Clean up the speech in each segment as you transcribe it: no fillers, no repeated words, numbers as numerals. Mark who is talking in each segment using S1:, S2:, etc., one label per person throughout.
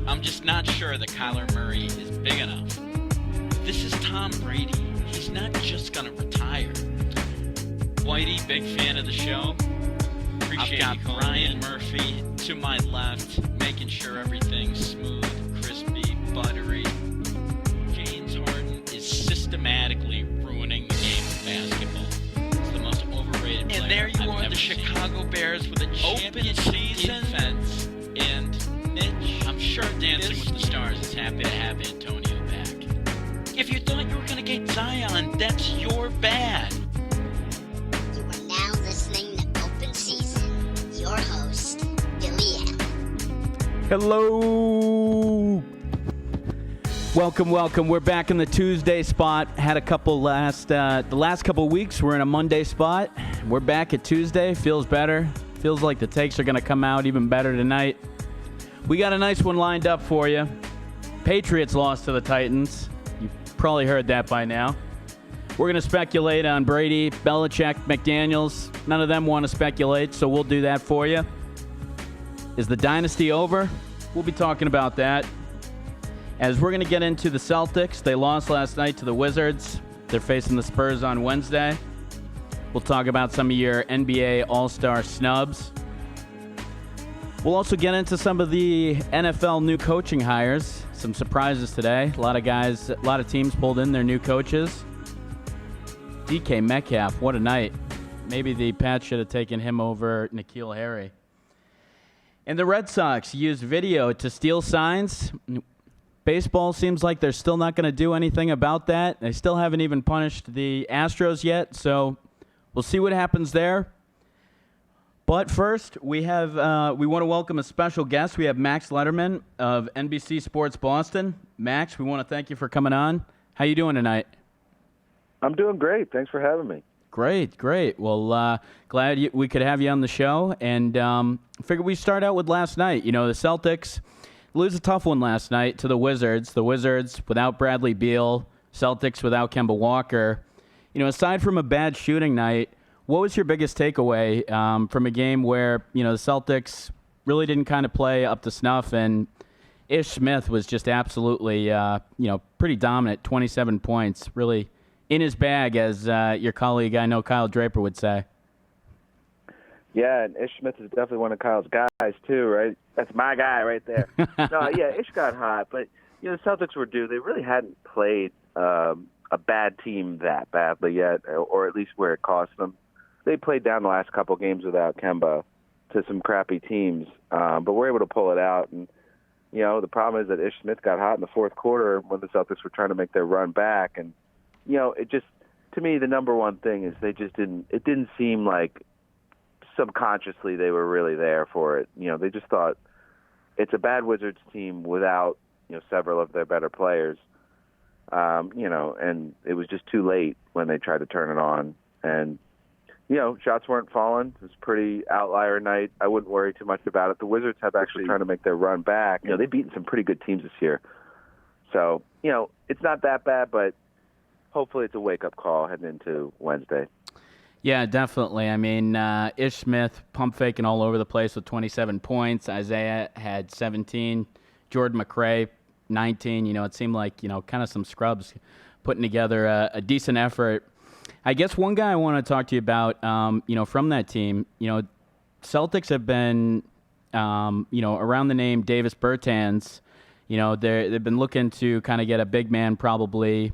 S1: I'm just not sure that Kyler Murray is big enough. This is Tom Brady. He's not just going to retire. Whitey, big fan of the show. Appreciate I've got Brian Murphy to my left, making sure everything's smooth, crispy, buttery. James Harden is systematically ruining the game of basketball. He's the most overrated player. And there you are, the Chicago Bears with a championship defense. And Mitch, I'm sure Dancing with the Stars is happy to have Antonio back. If you thought you were going to get Zion, that's your bad.
S2: You are now listening to Open Season. Your host, Billy Allen.
S3: Hello. Welcome. We're back in the Tuesday spot. Had a couple the last couple weeks. We're in a Monday spot. We're back at Tuesday. Feels better. Feels like the takes are going to come out even better tonight. We got a nice one lined up for you. Patriots lost to the Titans. You've probably heard that by now. We're going to speculate on Brady, Belichick, McDaniels. None of them want to speculate, so we'll do that for you. Is the dynasty over? We'll be talking about that. As we're going to get into the Celtics, they lost last night to the Wizards. They're facing the Spurs on Wednesday. We'll talk about some of your NBA All-Star snubs. We'll also get into some of the NFL new coaching hires. Some surprises today. A lot of teams pulled in their new coaches. DK Metcalf, what a night. Maybe the Pats should have taken him over N'Keal Harry. And the Red Sox used video to steal signs. Baseball seems like they're still not going to do anything about that. They still haven't even punished the Astros yet, so we'll see what happens there. But first, we want to welcome a special guest. We have Max Letterman of NBC Sports Boston. Max, we want to thank you for coming on. How you doing tonight?
S4: I'm doing great. Thanks for having me.
S3: Great. Well, glad we could have you on the show. And figured we'd start out with last night. You know, the Celtics lose a tough one last night to the Wizards. The Wizards without Bradley Beal, Celtics without Kemba Walker. You know, aside from a bad shooting night, what was your biggest takeaway from a game where, you know, the Celtics really didn't kind of play up to snuff, and Ish Smith was just absolutely, pretty dominant, 27 points, really in his bag, as your colleague, I know, Kyle Draper would say.
S4: Yeah, and Ish Smith is definitely one of Kyle's guys, too, right? That's my guy right there. Ish got hot, but, you know, the Celtics were due. They really hadn't played a bad team that badly yet, or at least where it cost them. They played down the last couple games without Kemba to some crappy teams, but we're able to pull it out. And, you know, the problem is that Ish Smith got hot in the fourth quarter when the Celtics were trying to make their run back. And, you know, it just, to me, the number one thing is it didn't seem like subconsciously they were really there for it. You know, they just thought it's a bad Wizards team without, you know, several of their better players. And it was just too late when they tried to turn it on. And, you know, shots weren't falling. It was a pretty outlier night. I wouldn't worry too much about it. The Wizards have actually trying to make their run back. You know, they've beaten some pretty good teams this year. So, you know, it's not that bad, but hopefully it's a wake-up call heading into Wednesday.
S3: Yeah, definitely. I mean, Ish Smith pump faking all over the place with 27 points. Isaiah had 17. Jordan McRae, 19. You know, it seemed like, you know, kind of some scrubs putting together a decent effort. I guess one guy I want to talk to you about, from that team, you know, Celtics have been, around the name Davis Bertans. You know, they've been looking to kind of get a big man probably,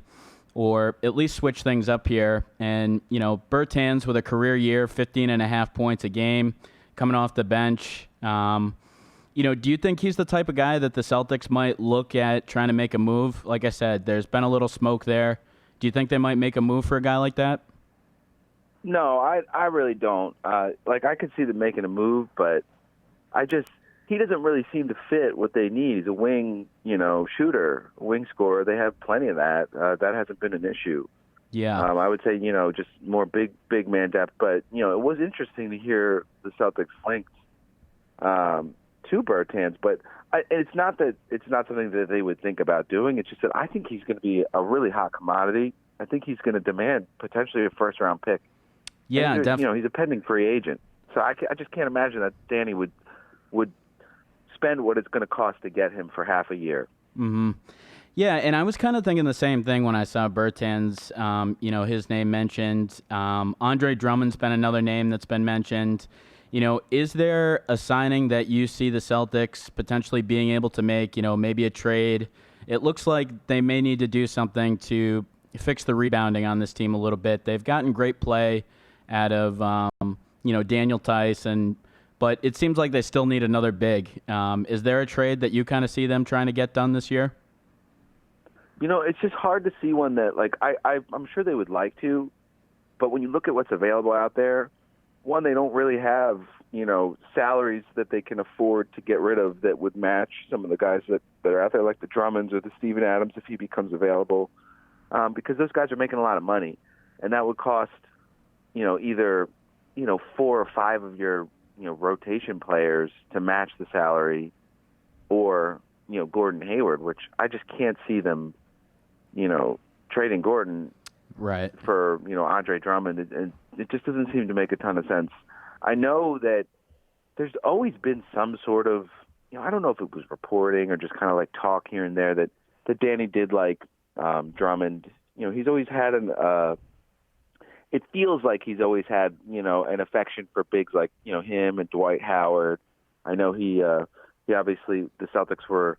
S3: or at least switch things up here. And, you know, Bertans with a career year, 15.5 points a game, coming off the bench. Do you think he's the type of guy that the Celtics might look at trying to make a move? Like I said, there's been a little smoke there. Do you think they might make a move for a guy like that?
S4: No, I really don't. I could see them making a move, but he doesn't really seem to fit what they need. He's a wing, shooter, wing scorer. They have plenty of that. That hasn't been an issue.
S3: Yeah.
S4: I would say, just more big man depth. But, it was interesting to hear the Celtics linked to Bertans. But it's not something that they would think about doing. It's just that I think he's going to be a really hot commodity. I think he's going to demand potentially a first-round pick.
S3: Yeah, definitely.
S4: He's a pending free agent. So I just can't imagine that Danny would spend what it's going to cost to get him for half a year.
S3: Mm-hmm. Yeah, and I was kind of thinking the same thing when I saw Bertans, his name mentioned. Andre Drummond's been another name that's been mentioned. Is there a signing that you see the Celtics potentially being able to make, maybe a trade? It looks like they may need to do something to fix the rebounding on this team a little bit. They've gotten great play out of, Daniel Tice, but it seems like they still need another big. Is there a trade that you kind of see them trying to get done this year?
S4: It's just hard to see one that, I'm sure they would like to, but when you look at what's available out there, one, they don't really have, salaries that they can afford to get rid of that would match some of the guys that are out there, like the Drummonds or the Steven Adams, if he becomes available, because those guys are making a lot of money, and that would cost, either, 4 or 5 of your, rotation players to match the salary, or, Gordon Hayward, which I just can't see them, trading Gordon
S3: right
S4: for, Andre Drummond. It just doesn't seem to make a ton of sense. I know that there's always been some sort of, I don't know if it was reporting or just kind of like talk here and there that Danny did like Drummond. He's always had it feels like he's always had, an affection for bigs like, him and Dwight Howard. I know he obviously, the Celtics were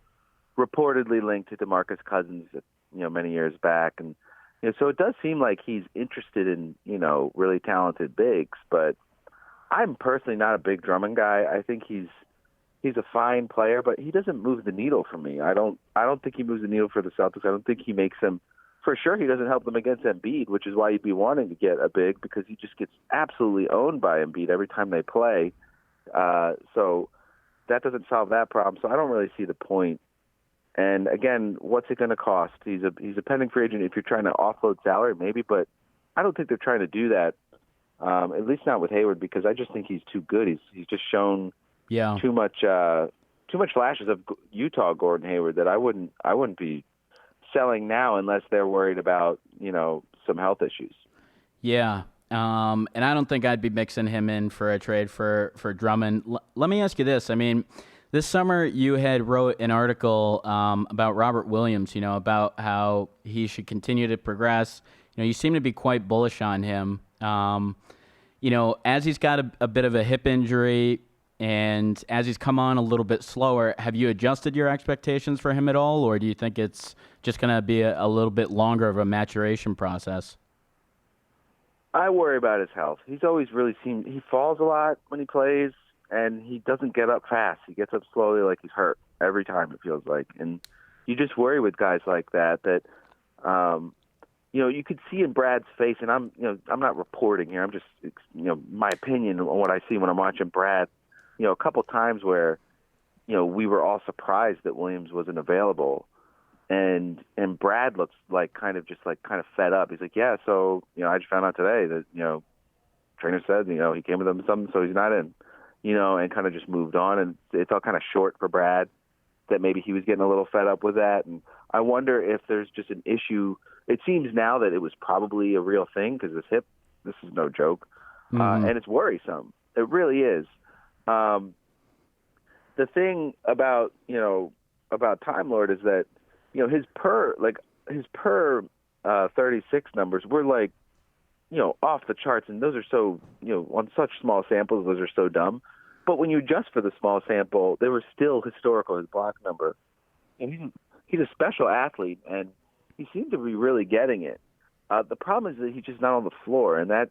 S4: reportedly linked to DeMarcus Cousins, many years back. And, so it does seem like he's interested in, really talented bigs, but I'm personally not a big Drummond guy. I think he's a fine player, but he doesn't move the needle for me. I don't think he moves the needle for the Celtics. I don't think he makes them, for sure he doesn't help them against Embiid, which is why you'd be wanting to get a big, because he just gets absolutely owned by Embiid every time they play. So that doesn't solve that problem. So I don't really see the point. And again, what's it going to cost? He's a pending free agent. If you're trying to offload salary, maybe, but I don't think they're trying to do that. At least not with Hayward, because I just think he's too good. He's just shown too much flashes of Utah Gordon Hayward that I wouldn't be selling now unless they're worried about some health issues.
S3: Yeah. And I don't think I'd be mixing him in for a trade for Drummond. Let me ask you this. I mean, this summer you had wrote an article about Robert Williams, about how he should continue to progress. You seem to be quite bullish on him. As he's got a bit of a hip injury and as he's come on a little bit slower, have you adjusted your expectations for him at all, or do you think it's just going to be a little bit longer of a maturation process?
S4: I worry about his health. He's always really he falls a lot when he plays, and he doesn't get up fast. He gets up slowly like he's hurt every time, it feels like. And you just worry with guys like that, you could see in Brad's face, and I'm not reporting here. I'm just, my opinion on what I see when I'm watching Brad, a couple times where, we were all surprised that Williams wasn't available. And Brad looks like kind of fed up. He's like, yeah, so, I just found out today that, trainer said, he came with him something, so he's not in, and kind of just moved on. And it felt kind of short for Brad that maybe he was getting a little fed up with that. And I wonder if there's just an issue. It seems now that it was probably a real thing because this is no joke. And it's worrisome. It really is. The thing about Time Lord is that, his per 36 numbers were like, off the charts. And those are so, on such small samples, those are so dumb. But when you adjust for the small sample, they were still historical, his block number. And he's a special athlete, and he seemed to be really getting it. The problem is that he's just not on the floor, and that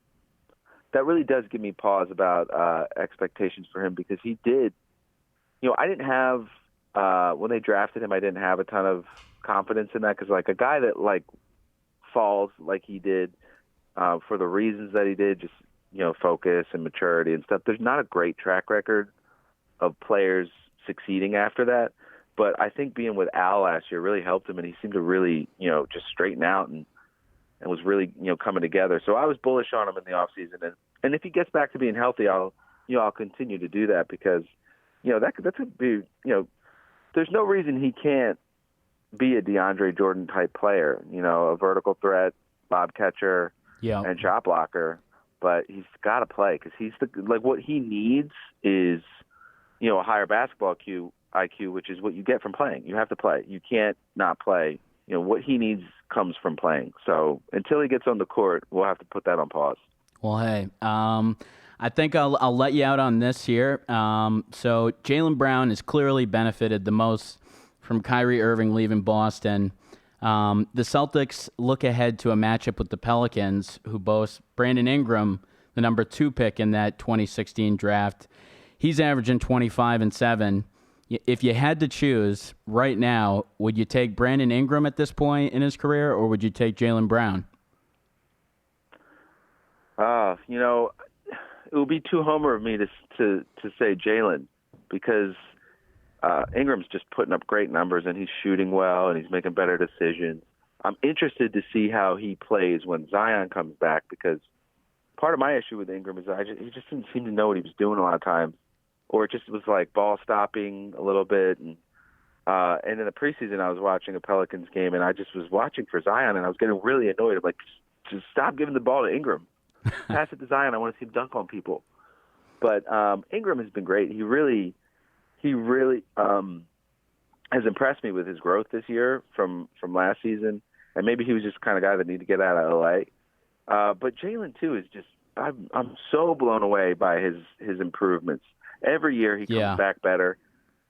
S4: really does give me pause about expectations for him, because he did, I didn't have, when they drafted him, I didn't have a ton of confidence in that, because like a guy that falls like he did for the reasons that he did, just, focus and maturity and stuff, there's not a great track record of players succeeding after that. But I think being with Al last year really helped him, and he seemed to really, just straighten out and was really, coming together. So I was bullish on him in the offseason. And if he gets back to being healthy, I'll continue to do that, because, that could be, there's no reason he can't be a DeAndre Jordan type player, a vertical threat, lob catcher, and shot blocker. But he's got to play, because he's what he needs is, a higher basketball IQ. IQ, which is what you get from playing. You have to play. You can't not play. What he needs comes from playing. So until he gets on the court, we'll have to put that on pause.
S3: Well, hey, I think I'll let you out on this here. So Jaylen Brown has clearly benefited the most from Kyrie Irving leaving Boston. The Celtics look ahead to a matchup with the Pelicans, who boast Brandon Ingram, the number 2 pick in that 2016 draft. He's averaging 25 and 7. If you had to choose right now, would you take Brandon Ingram at this point in his career, or would you take Jaylen Brown?
S4: It would be too homer of me to say Jaylen, because Ingram's just putting up great numbers, and he's shooting well, and he's making better decisions. I'm interested to see how he plays when Zion comes back, because part of my issue with Ingram is he just didn't seem to know what he was doing a lot of times, or it just was like ball stopping a little bit. And in the preseason, I was watching a Pelicans game, and I just was watching for Zion, and I was getting really annoyed. I'm like, just stop giving the ball to Ingram. Pass it to Zion. I want to see him dunk on people. But Ingram has been great. He really has impressed me with his growth this year from last season. And maybe he was just the kind of guy that needed to get out of L.A. But Jaylen, too, is just – I'm so blown away by his improvements. Every year he comes back better.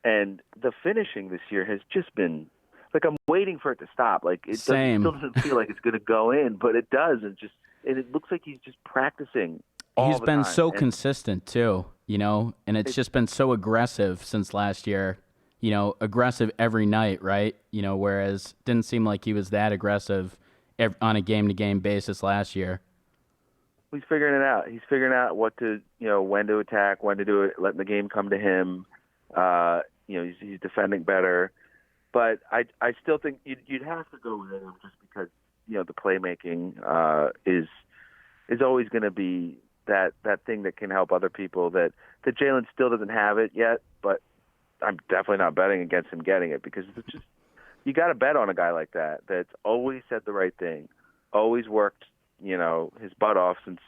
S4: And the finishing this year has just been – like, I'm waiting for it to stop. Like, it still doesn't feel like it's going to go in, but it does. And it looks like he's just practicing all the time.
S3: He's been so consistent, too, and it's just been so aggressive since last year. Aggressive every night, right? Whereas didn't seem like he was that aggressive on a game-to-game basis last year.
S4: He's figuring it out. He's figuring out what to, when to attack, when to do it, letting the game come to him. He's defending better. But I still think you'd have to go with him just because, the playmaking is always going to be that thing that can help other people that Jaylen still doesn't have it yet, but I'm definitely not betting against him getting it, because it's just, you got to bet on a guy like that that's always said the right thing, always worked, his butt off since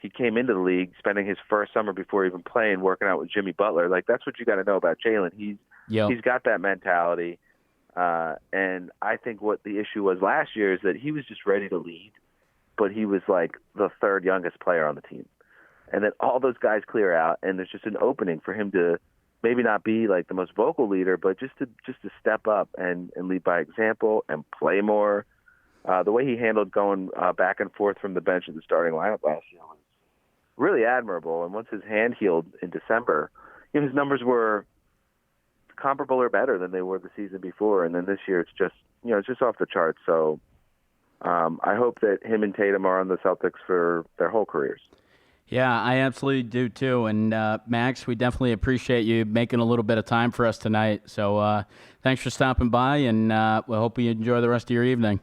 S4: he came into the league, spending his first summer before even playing, working out with Jimmy Butler. Like, that's what you got to know about Jaylen. He's got that mentality. And I think what the issue was last year is that he was just ready to lead, but he was like the third youngest player on the team. And then all those guys clear out, and there's just an opening for him to maybe not be like the most vocal leader, but just to step up and lead by example and play more. The way he handled going back and forth from the bench in the starting lineup last year was really admirable. And once his hand healed in December, his numbers were comparable or better than they were the season before. And then this year it's just off the charts. So I hope that him and Tatum are on the Celtics for their whole careers.
S3: Yeah, I absolutely do too. And Max, we definitely appreciate you making a little bit of time for us tonight. So thanks for stopping by, and we hope you enjoy the rest of your evening.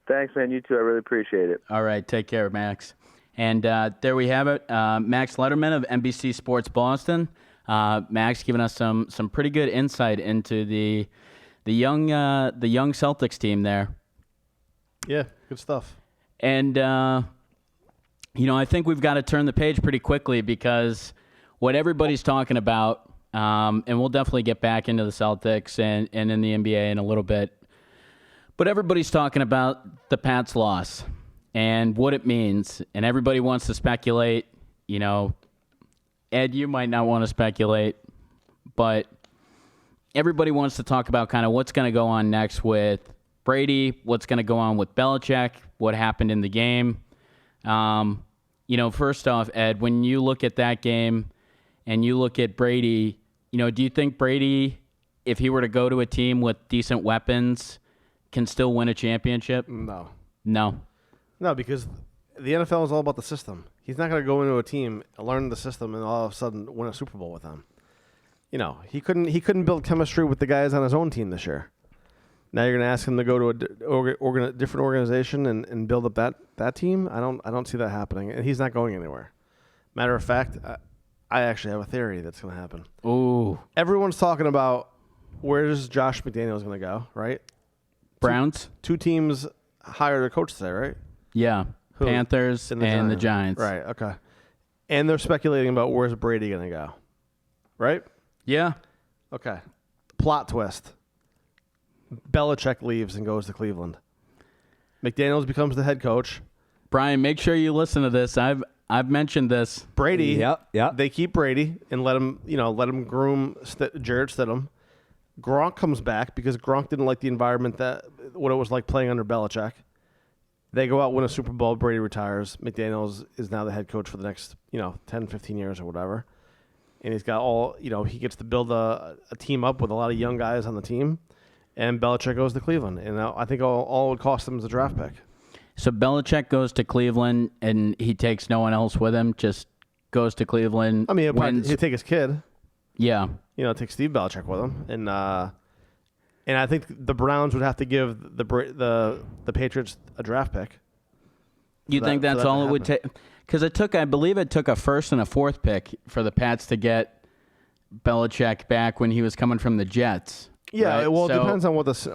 S4: Thanks, man. You too. I really appreciate it.
S3: All right. Take care, Max. And there we have it. Max Letterman of NBC Sports Boston. Max giving us some pretty good insight into the young Celtics team there.
S5: Yeah, good stuff.
S3: And I think we've got to turn the page pretty quickly, because what everybody's talking about, and we'll definitely get back into the Celtics and in the NBA in a little bit, but everybody's talking about the Pats loss and what it means, and everybody wants to speculate. Ed, you might not want to speculate, but everybody wants to talk about kind of what's going to go on next with Brady, what's going to go on with Belichick, what happened in the game. First off, Ed, when you look at that game and you look at Brady, do you think Brady, if he were to go to a team with decent weapons, can still win a championship?
S5: No, because the NFL is all about the system. He's not going to go into a team, learn the system, and all of a sudden win a Super Bowl with them. He couldn't build chemistry with the guys on his own team this year. Now you're going to ask him to go to a different organization and build up that team? I don't see that happening, and he's not going anywhere. Matter of fact, I actually have a theory that's going to happen.
S3: Ooh.
S5: Everyone's talking about where's Josh McDaniels going to go, right?
S3: Browns?
S5: Two teams hired a coach today, right?
S3: Yeah.
S5: Who?
S3: Panthers and the Giants.
S5: Right, okay. And they're speculating about where's Brady going to go, right?
S3: Yeah.
S5: Okay. Plot twist. Belichick leaves and goes to Cleveland. McDaniels becomes the head coach.
S3: Brian, make sure you listen to this. I've mentioned this.
S5: Brady.
S6: Yep.
S5: They keep Brady and let him groom Jarrett Stidham. Gronk comes back because Gronk didn't like the environment what it was like playing under Belichick. They go out, win a Super Bowl. Brady retires. McDaniels is now the head coach for the next 10, 15 years or whatever. And he's got he gets to build a team up with a lot of young guys on the team. And Belichick goes to Cleveland. And I think all it would cost him is a draft pick.
S3: So Belichick goes to Cleveland, and he takes no one else with him, just goes to Cleveland.
S5: I mean,
S3: wins.
S5: he'd take his kid.
S3: Yeah.
S5: Take Steve Belichick with him. And I think the Browns would have to give the Patriots a draft pick.
S3: You think that's all it would take? Because I believe it took a first and a fourth pick for the Pats to get Belichick back when he was coming from the Jets.
S5: Yeah,
S3: right?
S5: well, it depends on what this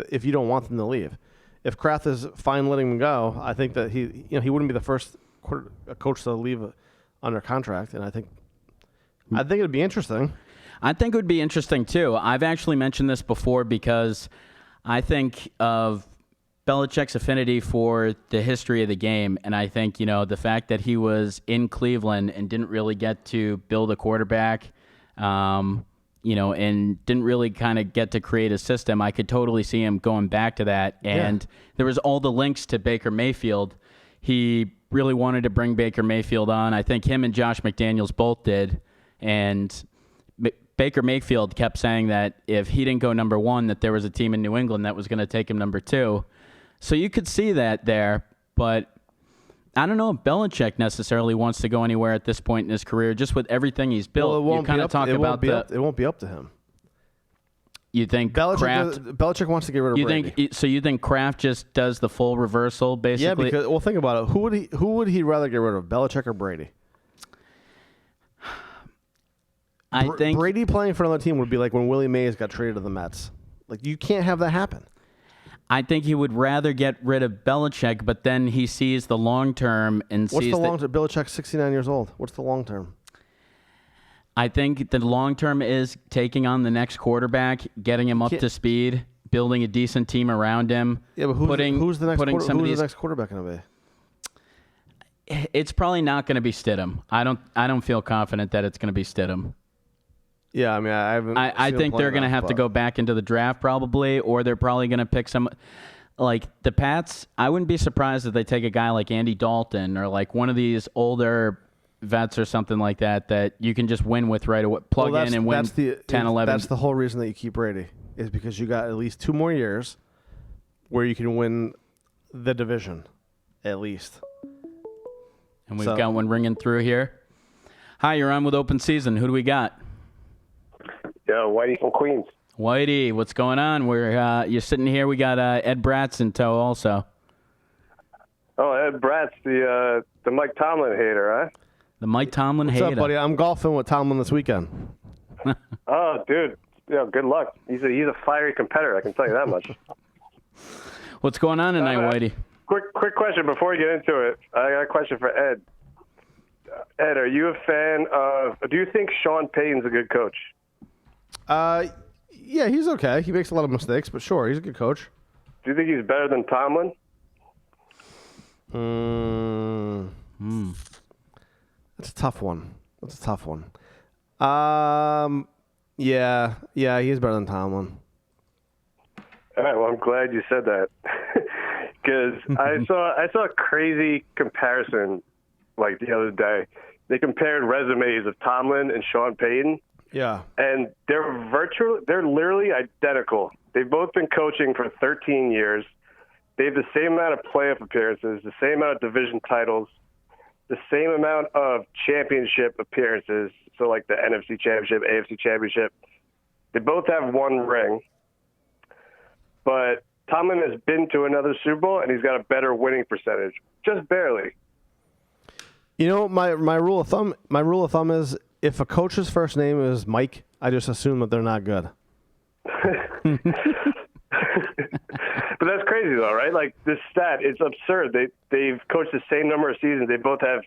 S5: if you don't want them to leave. If Kraft is fine letting him go, I think that he wouldn't be the first coach to leave under contract, and I think it'd be interesting.
S3: I think it would be interesting too. I've actually mentioned this before because I think of Belichick's affinity for the history of the game, and I think the fact that he was in Cleveland and didn't really get to build a quarterback. And didn't really kind of get to create a system. I could totally see him going back to that. And there was all the links to Baker Mayfield. He really wanted to bring Baker Mayfield on. I think him and Josh McDaniels both did. And Baker Mayfield kept saying that if he didn't go number one, that there was a team in New England that was going to take him number two. So you could see that there. But I don't know if Belichick necessarily wants to go anywhere at this point in his career, just with everything he's built.
S5: Well,
S3: you kind of talk about
S5: it won't be up to him.
S3: You think
S5: Belichick wants to get rid of Brady.
S3: You think Kraft just does the full reversal, basically?
S5: Yeah, because think about it. Who would he rather get rid of, Belichick or Brady?
S3: I think
S5: Brady playing for another team would be like when Willie Mays got traded to the Mets. Like, you can't have that happen.
S3: I think he would rather get rid of Belichick, but then he sees the long term and
S5: What's
S3: sees
S5: the long term? Belichick's 69 years old. What's the long term?
S3: I think the long term is taking on the next quarterback, getting him up to speed, building a decent team around him.
S5: Yeah, but who's the next quarterback going to
S3: be? It's probably not going to be Stidham. I don't feel confident that it's going to be Stidham.
S5: Yeah, I mean,
S3: I think they're going to have to go back into the draft probably, or they're probably going to pick some, like the Pats. I wouldn't be surprised if they take a guy like Andy Dalton or like one of these older vets or something like that you can just win with right away. Plug in and win 10, 11.
S5: That's the whole reason that you keep Brady, is because you got at least 2 more years where you can win the division, at least.
S3: And we've got one ringing through here. Hi, you're on with Open Season. Who do we got?
S7: Yo, Whitey from Queens.
S3: Whitey, what's going on? You're sitting here. We got Ed Bratz in tow also.
S7: Oh, Ed Bratz, the Mike Tomlin hater, huh?
S3: The Mike Tomlin hater.
S5: What's up, buddy? I'm golfing with Tomlin this weekend.
S7: Oh, dude. Good luck. He's a fiery competitor, I can tell you that much.
S3: What's going on tonight, Whitey?
S7: Quick question before we get into it. I got a question for Ed. Ed, are you a fan of – do you think Sean Payton's a good coach?
S5: Yeah, he's okay. He makes a lot of mistakes, but sure, he's a good coach.
S7: Do you think he's better than Tomlin?
S5: That's a tough one. Yeah, he's better than Tomlin.
S7: All right, well, I'm glad you said that. Because I saw a crazy comparison like the other day. They compared resumes of Tomlin and Sean Payton.
S5: Yeah.
S7: And they're literally identical. They've both been coaching for 13 years. They have the same amount of playoff appearances, the same amount of division titles, the same amount of championship appearances. So like the NFC Championship, AFC Championship. They both have 1 ring. But Tomlin has been to another Super Bowl, and he's got a better winning percentage. Just barely.
S5: You know, my rule of thumb is if a coach's first name is Mike, I just assume that they're not good.
S7: But that's crazy, though, right? Like this stat, it's absurd. They've coached the same number of seasons. They both have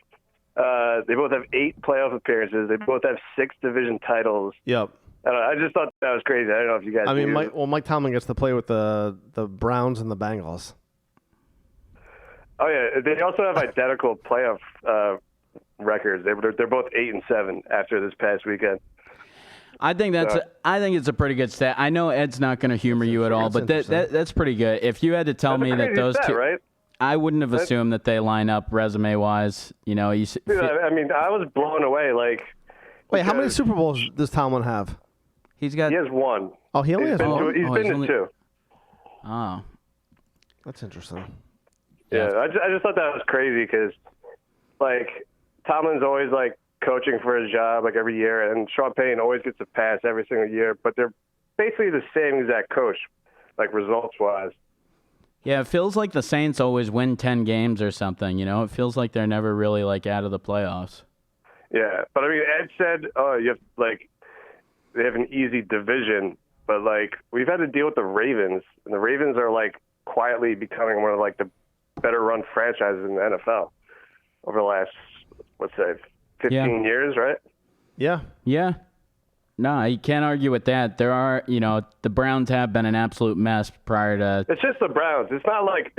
S7: 8 playoff appearances. They both have 6 division titles.
S5: Yep.
S7: I just thought that was crazy. I don't know if you guys.
S5: I mean,
S7: knew.
S5: Mike Tomlin gets to play with the Browns and the Bengals.
S7: Oh yeah, they also have identical playoff records. They're both 8-7 after this past weekend.
S3: I think it's a pretty good stat. I know Ed's not going to humor you at all, but that's pretty good. If you had to tell me that those two,
S7: right?
S3: I wouldn't have assumed that they line up resume wise. You know,
S7: Dude, I mean, I was blown away. Like,
S5: wait, how many Super Bowls does Tomlin have?
S7: He has one.
S5: Oh, he only has one.
S7: He's been to two.
S3: Oh,
S5: that's interesting.
S7: Yeah, I just thought that was crazy because, like, Tomlin's always like coaching for his job like every year, and Sean Payton always gets a pass every single year. But they're basically the same exact coach, like results wise.
S3: yeah. It feels like the Saints always win 10 games or something. You know, it feels like they're never really like out of the playoffs.
S7: Yeah, but I mean, Ed said, "Oh, you have like they have an easy division," but like we've had to deal with the Ravens, and the Ravens are like quietly becoming one of like the better run franchises in the NFL over the last, let's say, 15 years, right?
S5: Yeah.
S3: Yeah. No, you can't argue with that. There are, you know, the Browns have been an absolute mess prior to.
S7: It's just the Browns. It's not like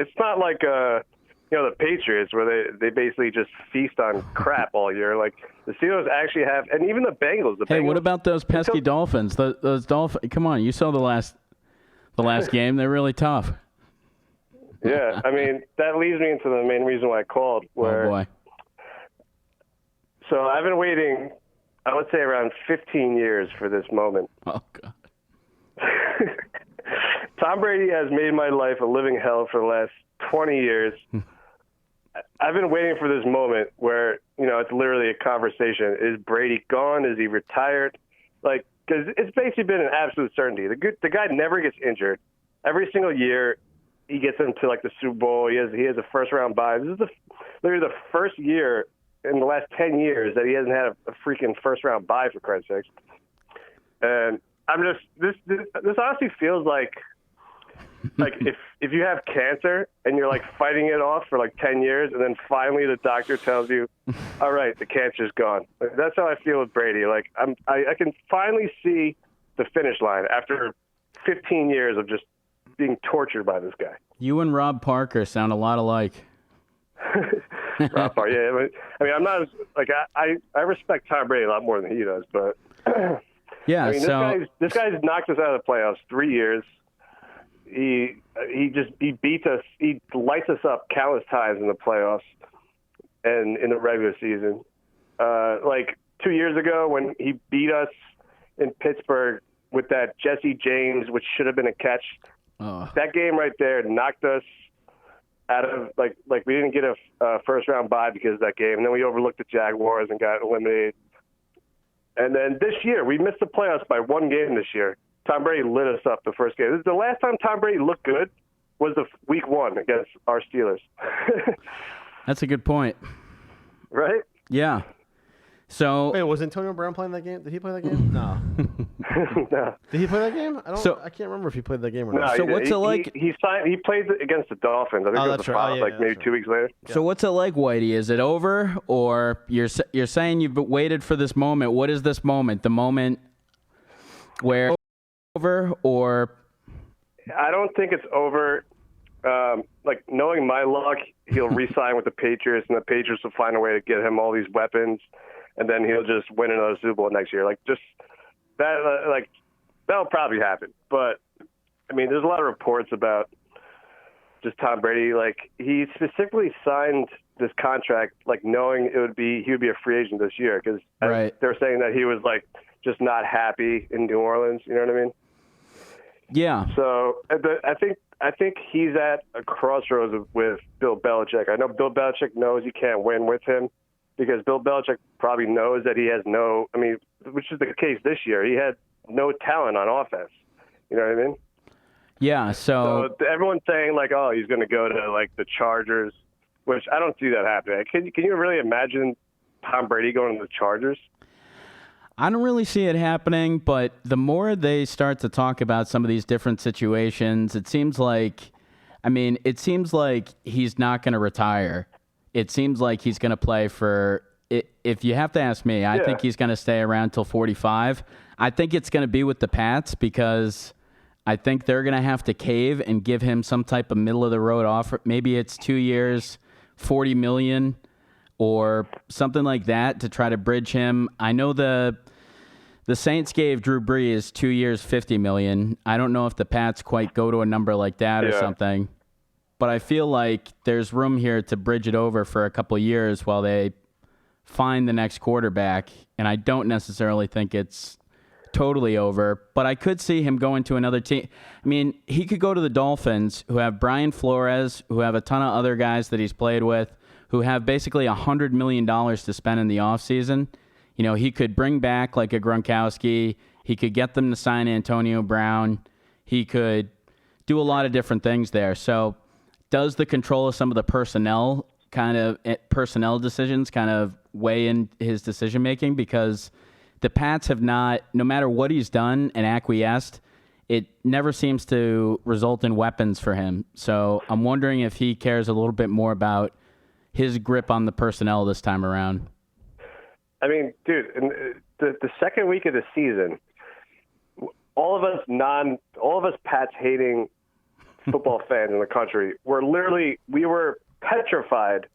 S7: you know, the Patriots where they basically just feast on crap all year. Like the Steelers actually have, and even the Bengals.
S3: Hey, what about those pesky Dolphins? Those Dolphins. Come on, you saw the last game. They're really tough.
S7: Yeah, I mean that leads me into the main reason why I called. Where,
S3: oh boy.
S7: So I've been waiting, I would say around 15 years for this moment.
S3: Oh God.
S7: Tom Brady has made my life a living hell for the last 20 years. I've been waiting for this moment where, you know, it's literally a conversation. Is Brady gone? Is he retired? Like, because it's basically been an absolute certainty. The guy never gets injured. Every single year, he gets into like the Super Bowl. He has a first round bye. This is literally the first year in the last 10 years that he hasn't had a freaking first round bye, for Christ's sakes. And I'm just this honestly feels like if you have cancer and you're like fighting it off for like 10 years and then finally the doctor tells you, all right, the cancer's gone. Like, that's how I feel with Brady. Like I can finally see the finish line after 15 years of just being tortured by this guy.
S3: You and Rob Parker sound a lot alike.
S7: Rob Parker, yeah. I mean, I'm not as, like I respect Tom Brady a lot more than he does, but
S3: yeah.
S7: I mean, this guy's knocked us out of the playoffs 3 years. He beats us. He lights us up countless times in the playoffs and in the regular season. Like 2 years ago when he beat us in Pittsburgh with that Jesse James, which should have been a catch. That game right there knocked us out of like we didn't get a first round bye because of that game, and then we overlooked the Jaguars and got eliminated. And then this year we missed the playoffs by one game. This year, Tom Brady lit us up the first game. This is the last time Tom Brady looked good was the week 1 against our Steelers.
S3: That's a good point.
S7: Right?
S3: Yeah. So
S5: wait, was Antonio Brown playing that game? Did he play that game? No.
S7: No.
S5: Did he play that game? I can't remember if he played that game or not.
S7: No,
S3: so what's it like?
S7: He played against the Dolphins. I think it was
S5: that's
S7: the
S5: right.
S7: like maybe 2 weeks later.
S3: So what's it like, Whitey? Is it over, or you're saying you've waited for this moment? What is this moment? The moment where it's over, or
S7: I don't think it's over. Like knowing my luck, he'll re-sign with the Patriots, and the Patriots will find a way to get him all these weapons, and then he'll just win another Super Bowl next year. Like just that, like that'll probably happen. But I mean, there's a lot of reports about just Tom Brady. Like he specifically signed this contract, like knowing he would be a free agent this year because
S3: right.
S7: They're saying that he was like just not happy in New Orleans. You know what I mean?
S3: yeah.
S7: So I think he's at a crossroads with Bill Belichick. I know Bill Belichick knows he can't win with him because Bill Belichick probably knows that he has no, I mean, which is the case this year. He had no talent on offense. You know what I mean?
S3: Yeah. So
S7: everyone's saying like, oh, he's going to go to like the Chargers, which I don't see that happening. Can you really imagine Tom Brady going to the Chargers?
S3: I don't really see it happening, but the more they start to talk about some of these different situations, it seems like he's not going to retire. It seems like he's going to play for if you have to ask me, I think he's going to stay around till 45. I think it's going to be with the Pats because I think they're going to have to cave and give him some type of middle-of-the-road offer. Maybe it's 2 years, $40 million, or something like that to try to bridge him. I know the Saints gave Drew Brees 2 years, $50 million. I don't know if the Pats quite go to a number like that or something. But I feel like there's room here to bridge it over for a couple of years while they find the next quarterback. And I don't necessarily think it's totally over, but I could see him going to another team. I mean, he could go to the Dolphins, who have Brian Flores, who have a ton of other guys that he's played with, who have basically $100 million to spend in the offseason. You know, he could bring back like a Gronkowski. He could get them to sign Antonio Brown. He could do a lot of different things there. So does the control of some of the personnel decisions kind of weigh in his decision-making? Because the Pats have not, no matter what he's done and acquiesced, it never seems to result in weapons for him. So I'm wondering if he cares a little bit more about his grip on the personnel this time around.
S7: I mean, dude, in the second week of the season, all of us Pats hating football fans in the country we were petrified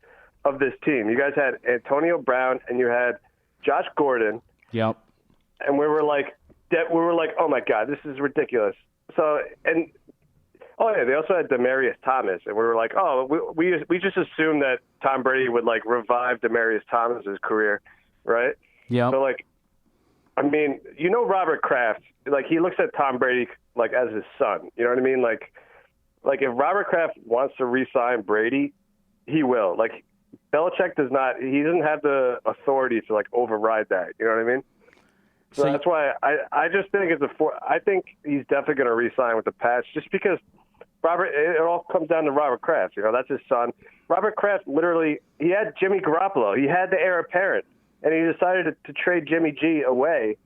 S7: of this team. You guys had Antonio Brown and you had Josh Gordon.
S3: Yep.
S7: And we were like, oh my God, this is ridiculous. So, they also had Demaryius Thomas, and we were like, oh, we just assumed that Tom Brady would like revive Demaryius Thomas's career, right?
S3: Yeah.
S7: So like, I mean, Robert Kraft, like he looks at Tom Brady like as his son. You know what I mean? Like if Robert Kraft wants to re-sign Brady, he will. Like Belichick does not. He doesn't have the authority to like override that. You know what I mean? So that's why I just think I think he's definitely going to re-sign with the Pats just because it all comes down to Robert Kraft. You know, that's his son. Robert Kraft literally, he had Jimmy Garoppolo. He had the heir apparent, and he decided to trade Jimmy G away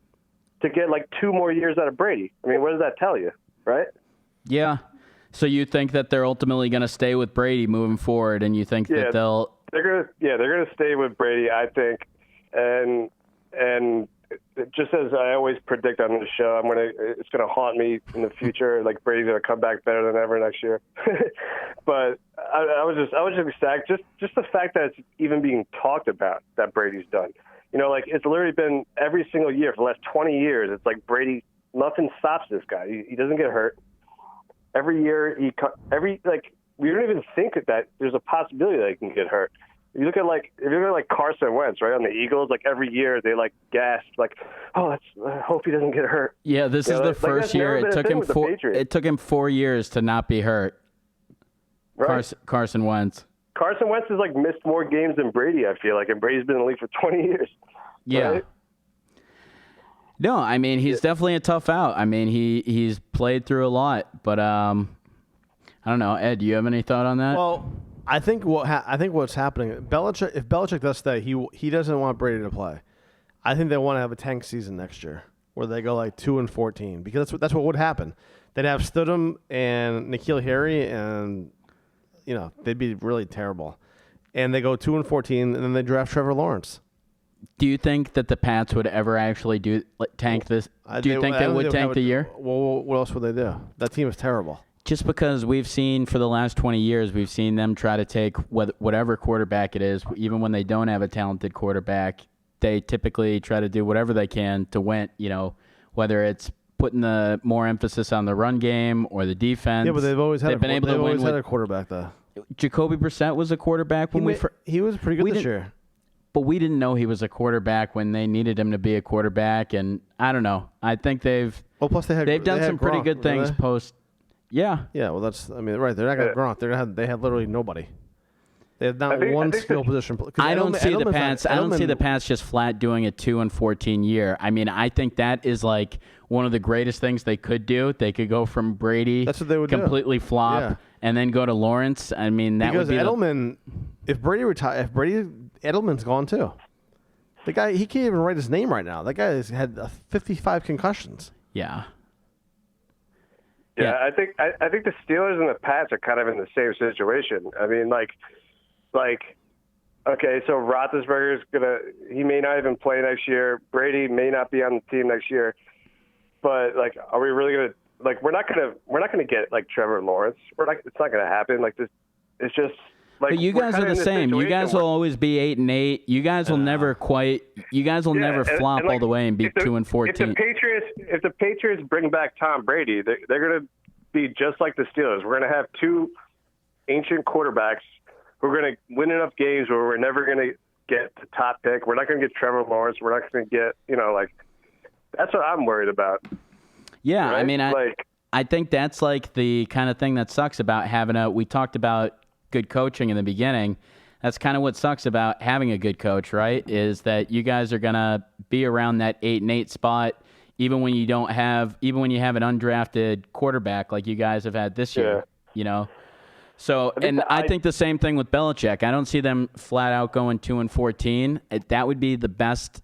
S7: to get like 2 more years out of Brady. I mean, what does that tell you, right?
S3: Yeah. So you think that they're ultimately going to stay with Brady moving forward, and you think that
S7: they're gonna stay with Brady, I think, and just as I always predict on the show, it's gonna haunt me in the future. Like Brady's gonna come back better than ever next year. But I was just ecstatic, just the fact that it's even being talked about that Brady's done. You know, like it's literally been every single year for the last 20 years. It's like Brady, nothing stops this guy. He doesn't get hurt. Every year, we don't even think that there's a possibility that he can get hurt. If you look at Carson Wentz, right, on the Eagles, like every year they like gasp, like, I hope he doesn't get hurt.
S3: Yeah, this is the first year. It took him 4 years to not be hurt. Right. Carson Wentz.
S7: Carson Wentz has like missed more games than Brady, I feel like, and Brady's been in the league for 20 years.
S3: Yeah.
S7: Right?
S3: No, I mean he's definitely a tough out. I mean he's played through a lot, but I don't know. Ed, do you have any thought on that?
S5: Well, I think what's happening, if Belichick does stay, he doesn't want Brady to play. I think they want to have a tank season next year where they go like 2-14 because that's what would happen. They'd have Stidham and N'Keal Harry, and they'd be really terrible. And they go 2-14, and then they draft Trevor Lawrence.
S3: Do you think that the Pats would ever actually tank this? Do you think they would tank the year?
S5: Well, what else would they do? That team is terrible.
S3: Just because we've seen for the last 20 years, we've seen them try to take whatever quarterback it is, even when they don't have a talented quarterback, they typically try to do whatever they can to win, whether it's putting the more emphasis on the run game or the defense.
S5: Yeah, but they've always had
S3: a
S5: quarterback, though.
S3: Jacoby Brissett was a quarterback when
S5: he was pretty good this year.
S3: But we didn't know he was a quarterback when they needed him to be a quarterback, and I don't know. I think they've done some pretty good things post. Yeah.
S5: Yeah. Well, right. They're not going to Gronk. They have literally nobody. They have not one skill position.
S3: I don't see the Pats. I don't see the Pats just flat doing a 2-14 year. I mean, I think that is like one of the greatest things they could do. They could go from Brady.
S5: That's what they would
S3: completely
S5: do.
S3: Flop and then go to Lawrence. I mean, that would be
S5: Edelman. If Brady retires, Edelman's gone too. The guy, he can't even write his name right now. That guy has had 55 concussions.
S3: Yeah.
S7: Yeah, I think the Steelers and the Pats are kind of in the same situation. I mean, like okay, so Roethlisberger's he may not even play next year. Brady may not be on the team next year. But like, are we really gonna we're not gonna get like Trevor Lawrence. It's not gonna happen. Like this, it's just like.
S3: But you guys are the same. You guys will always be 8-8. You guys will never quite. You guys will never flop all the way and be 2-14.
S7: If the Patriots bring back Tom Brady, they're gonna be just like the Steelers. We're gonna have two ancient quarterbacks. We're going to win enough games where we're never going to get the top pick. We're not going to get Trevor Lawrence. We're not going to get, that's what I'm worried about.
S3: Yeah,
S7: right?
S3: I mean, I think that's like the kind of thing that sucks about we talked about good coaching in the beginning. That's kind of what sucks about having a good coach, right? Is that you guys are going to be around that 8-8 spot even when you have an undrafted quarterback like you guys have had this year, So, and I think the same thing with Belichick. I don't see them flat out going 2-14. That would be the best.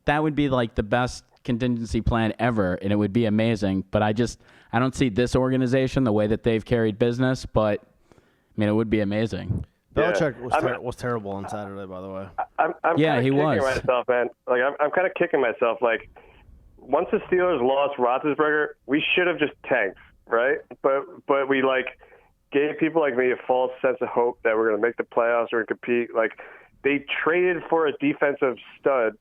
S3: That would be like the best contingency plan ever, and it would be amazing. But I don't see this organization the way that they've carried business. But I mean, it would be amazing.
S5: Belichick was terrible on Saturday, by the way.
S7: I'm
S3: he
S7: kicking
S3: was.
S7: myself, man. Like I'm kind of kicking myself. Like once the Steelers lost Roethlisberger, we should have just tanked, right? But we gave people like me a false sense of hope that we're going to make the playoffs or compete. Like they traded for a defensive stud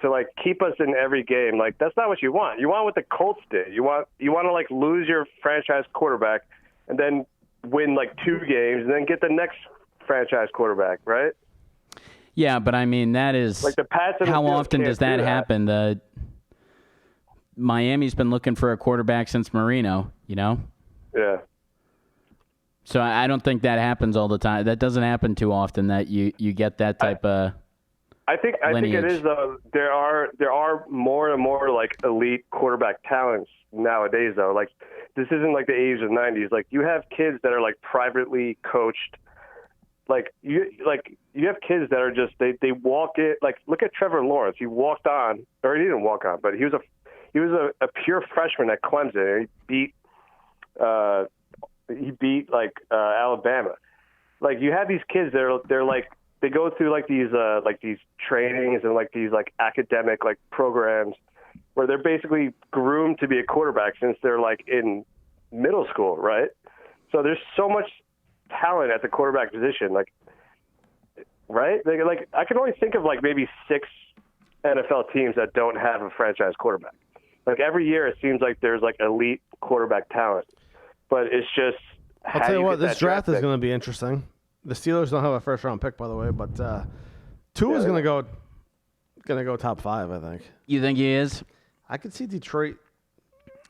S7: to keep us in every game. Like that's not what you want. You want what the Colts did. You want to lose your franchise quarterback and then win 2 games and then get the next franchise quarterback, right?
S3: Yeah, but I mean that is
S7: the Pats.
S3: How often does that happen? The Miami's been looking for a quarterback since Marino.
S7: Yeah.
S3: So I don't think that happens all the time. That doesn't happen too often that you get that type of
S7: I think it is though. There are more and more elite quarterback talents nowadays though. This isn't like the 80s or 90s. You have kids that are privately coached. You have kids that are just they walk it. Look at Trevor Lawrence. He walked on, or he didn't walk on, but he was a pure freshman at Clemson. He beat Alabama. You have these kids they go through these trainings and these academic programs where they're basically groomed to be a quarterback since they're in middle school, right? So there's so much talent at the quarterback position, right? I can only think of maybe 6 NFL teams that don't have a franchise quarterback. Every year it seems like there's elite quarterback talent. But it's just.
S5: I'll tell you what, this draft is going to be interesting. The Steelers don't have a first-round pick, by the way, but Tua's going to go top 5, I think.
S3: You think he is?
S5: I could see Detroit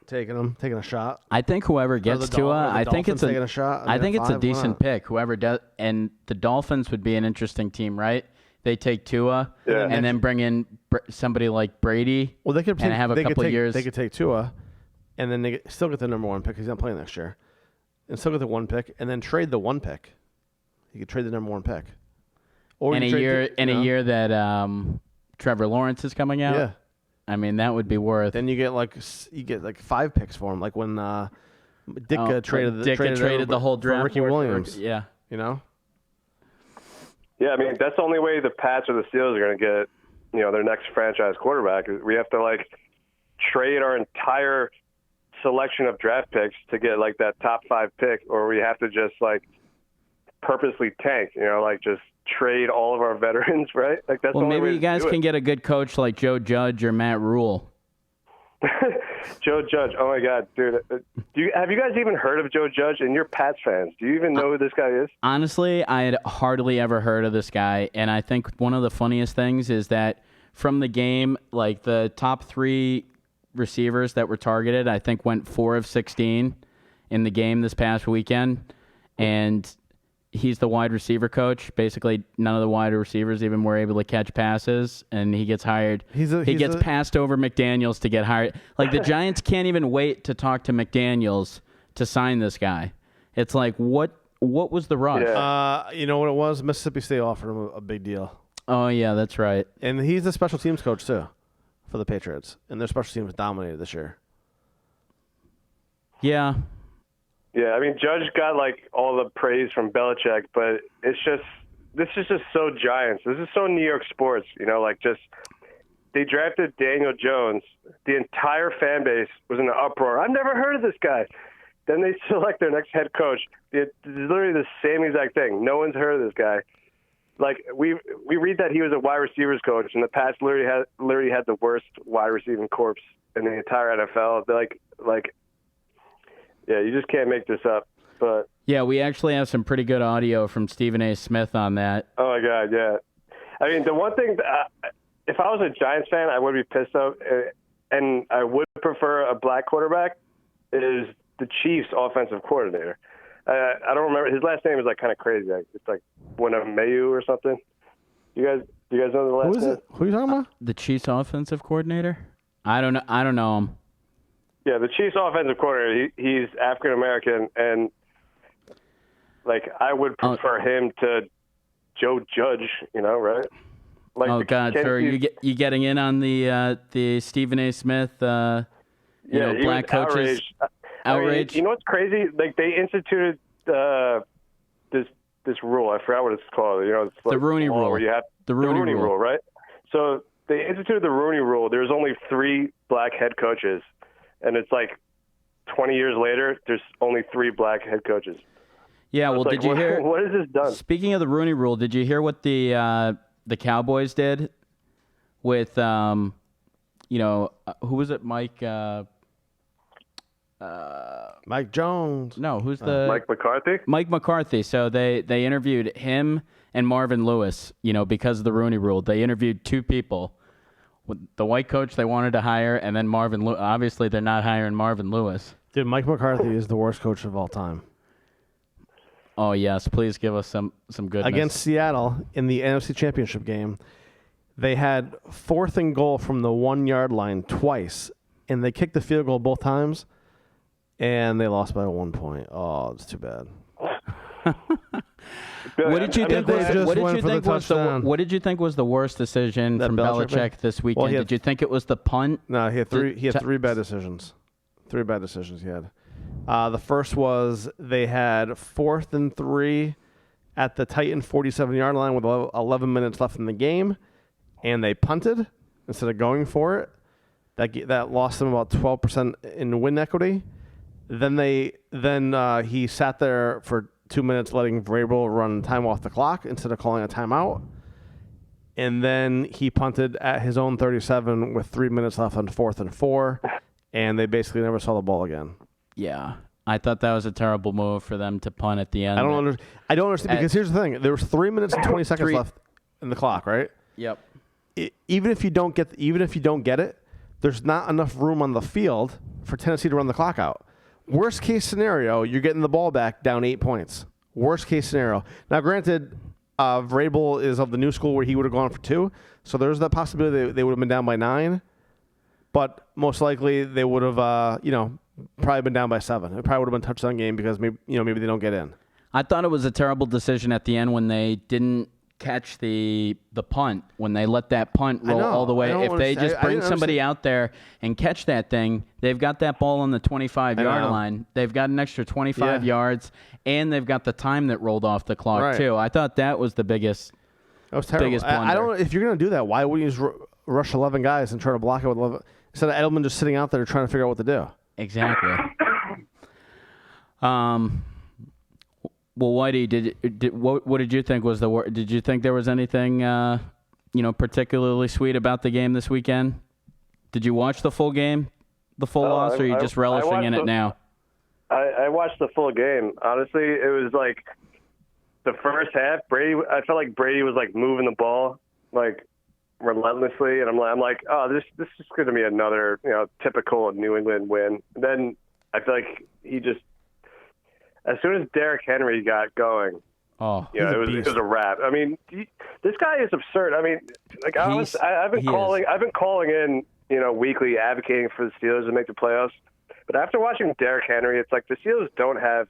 S5: taking a shot.
S3: I think whoever gets Tua, I think it's
S5: taking a shot.
S3: I think it's a decent pick. Whoever does, and the Dolphins would be an interesting team, right? They take Tua and then bring in somebody like Brady.
S5: Well, they could
S3: and have a couple years.
S5: They could take Tua. And then they still get the number 1 pick. He's not playing next year. And still get the 1 pick, and then trade the 1 pick. You could trade the number 1 pick. Or
S3: in a year that Trevor Lawrence is coming out.
S5: Yeah.
S3: I mean, that would be worth.
S5: Then you get 5 picks for him, like when Ditka traded
S3: the whole draft
S5: for Ricky Williams.
S3: Yeah.
S7: Yeah, I mean that's the only way the Pats or the Steelers are going to get their next franchise quarterback. We have to trade our entire selection of draft picks to get that top 5 pick, or we have to just purposely tank, just trade all of our veterans, right? That's
S3: well,
S7: the only
S3: maybe
S7: way
S3: you guys can get a good coach like Joe Judge or Matt Rule.
S7: Joe Judge, oh my God, dude! Have you guys even heard of Joe Judge? And you're Pats fans. Do you even know who this guy is?
S3: Honestly, I had hardly ever heard of this guy, and I think one of the funniest things is that from the game, the top 3 receivers that were targeted, I think went 4 of 16 in the game this past weekend, and he's the wide receiver coach. Basically, none of the wide receivers even were able to catch passes, and he gets hired. He gets passed over McDaniels to get hired. The Giants can't even wait to talk to McDaniels to sign this guy. It's what was the rush?
S7: Yeah.
S5: You know what it was? Mississippi State offered him a big deal.
S3: Oh, yeah, that's right.
S5: And he's the special teams coach, too, for the Patriots. And their special teams dominated this year.
S3: Yeah.
S7: Yeah, I mean, Judge got all the praise from Belichick, but it's just this is just so Giants. This is so New York sports. Like just they drafted Daniel Jones. The entire fan base was in an uproar. I've never heard of this guy. Then they select their next head coach. It's literally the same exact thing. No one's heard of this guy. Like we read that he was a wide receivers coach, and the Pats literally had the worst wide receiving corps in the entire NFL. They're like, yeah, you just can't make this up. But
S3: yeah, we actually have some pretty good audio from Stephen A. Smith on that.
S7: Oh my God, yeah. I mean, the one thing, if I was a Giants fan, I would be pissed off, and I would prefer a black quarterback. Is the Chiefs' offensive coordinator? I don't remember. His last name is like kind of crazy. It's like Mayu or something. You guys know the last
S5: Who is
S7: name?
S5: it? Who are you talking about?
S3: The Chiefs offensive coordinator? I don't know him.
S7: Yeah, the Chiefs offensive coordinator. He's African American, and like I would prefer him to Joe Judge. Right? Like
S3: oh God, so are you getting in on the Stephen A. Smith? Black coaches. Outrage.
S7: I mean, what's crazy? Like they instituted this rule. I forgot what it's called. It's like
S3: the Rooney Rule.
S7: Where you have
S3: the Rooney
S7: Rule, right? So they instituted the Rooney Rule. There's only 3 black head coaches, and it's like 20 years later, there's only 3 black head coaches.
S3: Yeah. Well, did you hear?
S7: What has this done?
S3: Speaking of the Rooney Rule, did you hear what the Cowboys did with who was it?
S5: Mike Jones.
S3: No, who's the
S7: Mike McCarthy?
S3: Mike McCarthy. So they interviewed him and Marvin Lewis, because of the Rooney Rule. They interviewed 2 people. The white coach they wanted to hire, and then Marvin Lewis. Obviously, they're not hiring Marvin Lewis.
S5: Dude, Mike McCarthy is the worst coach of all time.
S3: Oh, yes. Please give us some goodness.
S5: Against Seattle in the NFC Championship game, they had 4th and goal from the 1-yard line twice, and they kicked the field goal both times. And they lost by 1 point. Oh, it's too bad.
S3: What did you think
S5: What
S3: did you think was the worst decision from Belichick this weekend? Did you think it was the punt?
S5: No, he had 3 bad decisions. 3 bad decisions he had. The first was they had 4th and 3 at the Titan 47-yard line with 11 minutes left in the game, and they punted instead of going for it. That lost them about 12% in win equity. Then he sat there for 2 minutes letting Vrabel run time off the clock instead of calling a timeout. And then he punted at his own 37 with 3 minutes left on 4th and 4, and they basically never saw the ball again.
S3: Yeah. I thought that was a terrible move for them to punt at the end.
S5: I don't understand because here's the thing. There was 3 minutes and 20 seconds left in the clock, right?
S3: Yep.
S5: Even if you don't get it, there's not enough room on the field for Tennessee to run the clock out. Worst case scenario, you're getting the ball back down 8 points. Worst case scenario. Now, granted, Vrabel is of the new school where he would have gone for 2, so there's that possibility they would have been down by 9. But most likely they would have, probably been down by 7. It probably would have been a touchdown game because maybe they don't get in.
S3: I thought it was a terrible decision at the end when they didn't catch the punt, when they let that punt roll all the way. If they just bring somebody out there and catch that thing, they've got that ball on the 25-yard line. They've got an extra 25 yards, and they've got the time that rolled off the clock, too. I thought that was the biggest
S5: That was terrible.
S3: biggest blunder.
S5: I don't. If you're going to do that, why wouldn't you just rush 11 guys and try to block it with 11? Instead of Edelman just sitting out there trying to figure out what to do.
S3: Exactly. Well, Whitey, what did you think was the worst? Did you think there was anything particularly sweet about the game this weekend? Did you watch the full game, the full loss, or are you just relishing in it now?
S7: I watched the full game. Honestly, it was like the first half. I felt like Brady was like moving the ball like relentlessly, and I'm like, oh, this is going to be another typical New England win. And then I feel like he just. As soon as Derrick Henry got going, it was a wrap. I mean, this guy is absurd. I mean, like I've been calling in, weekly advocating for the Steelers to make the playoffs. But after watching Derrick Henry, it's like the Steelers don't have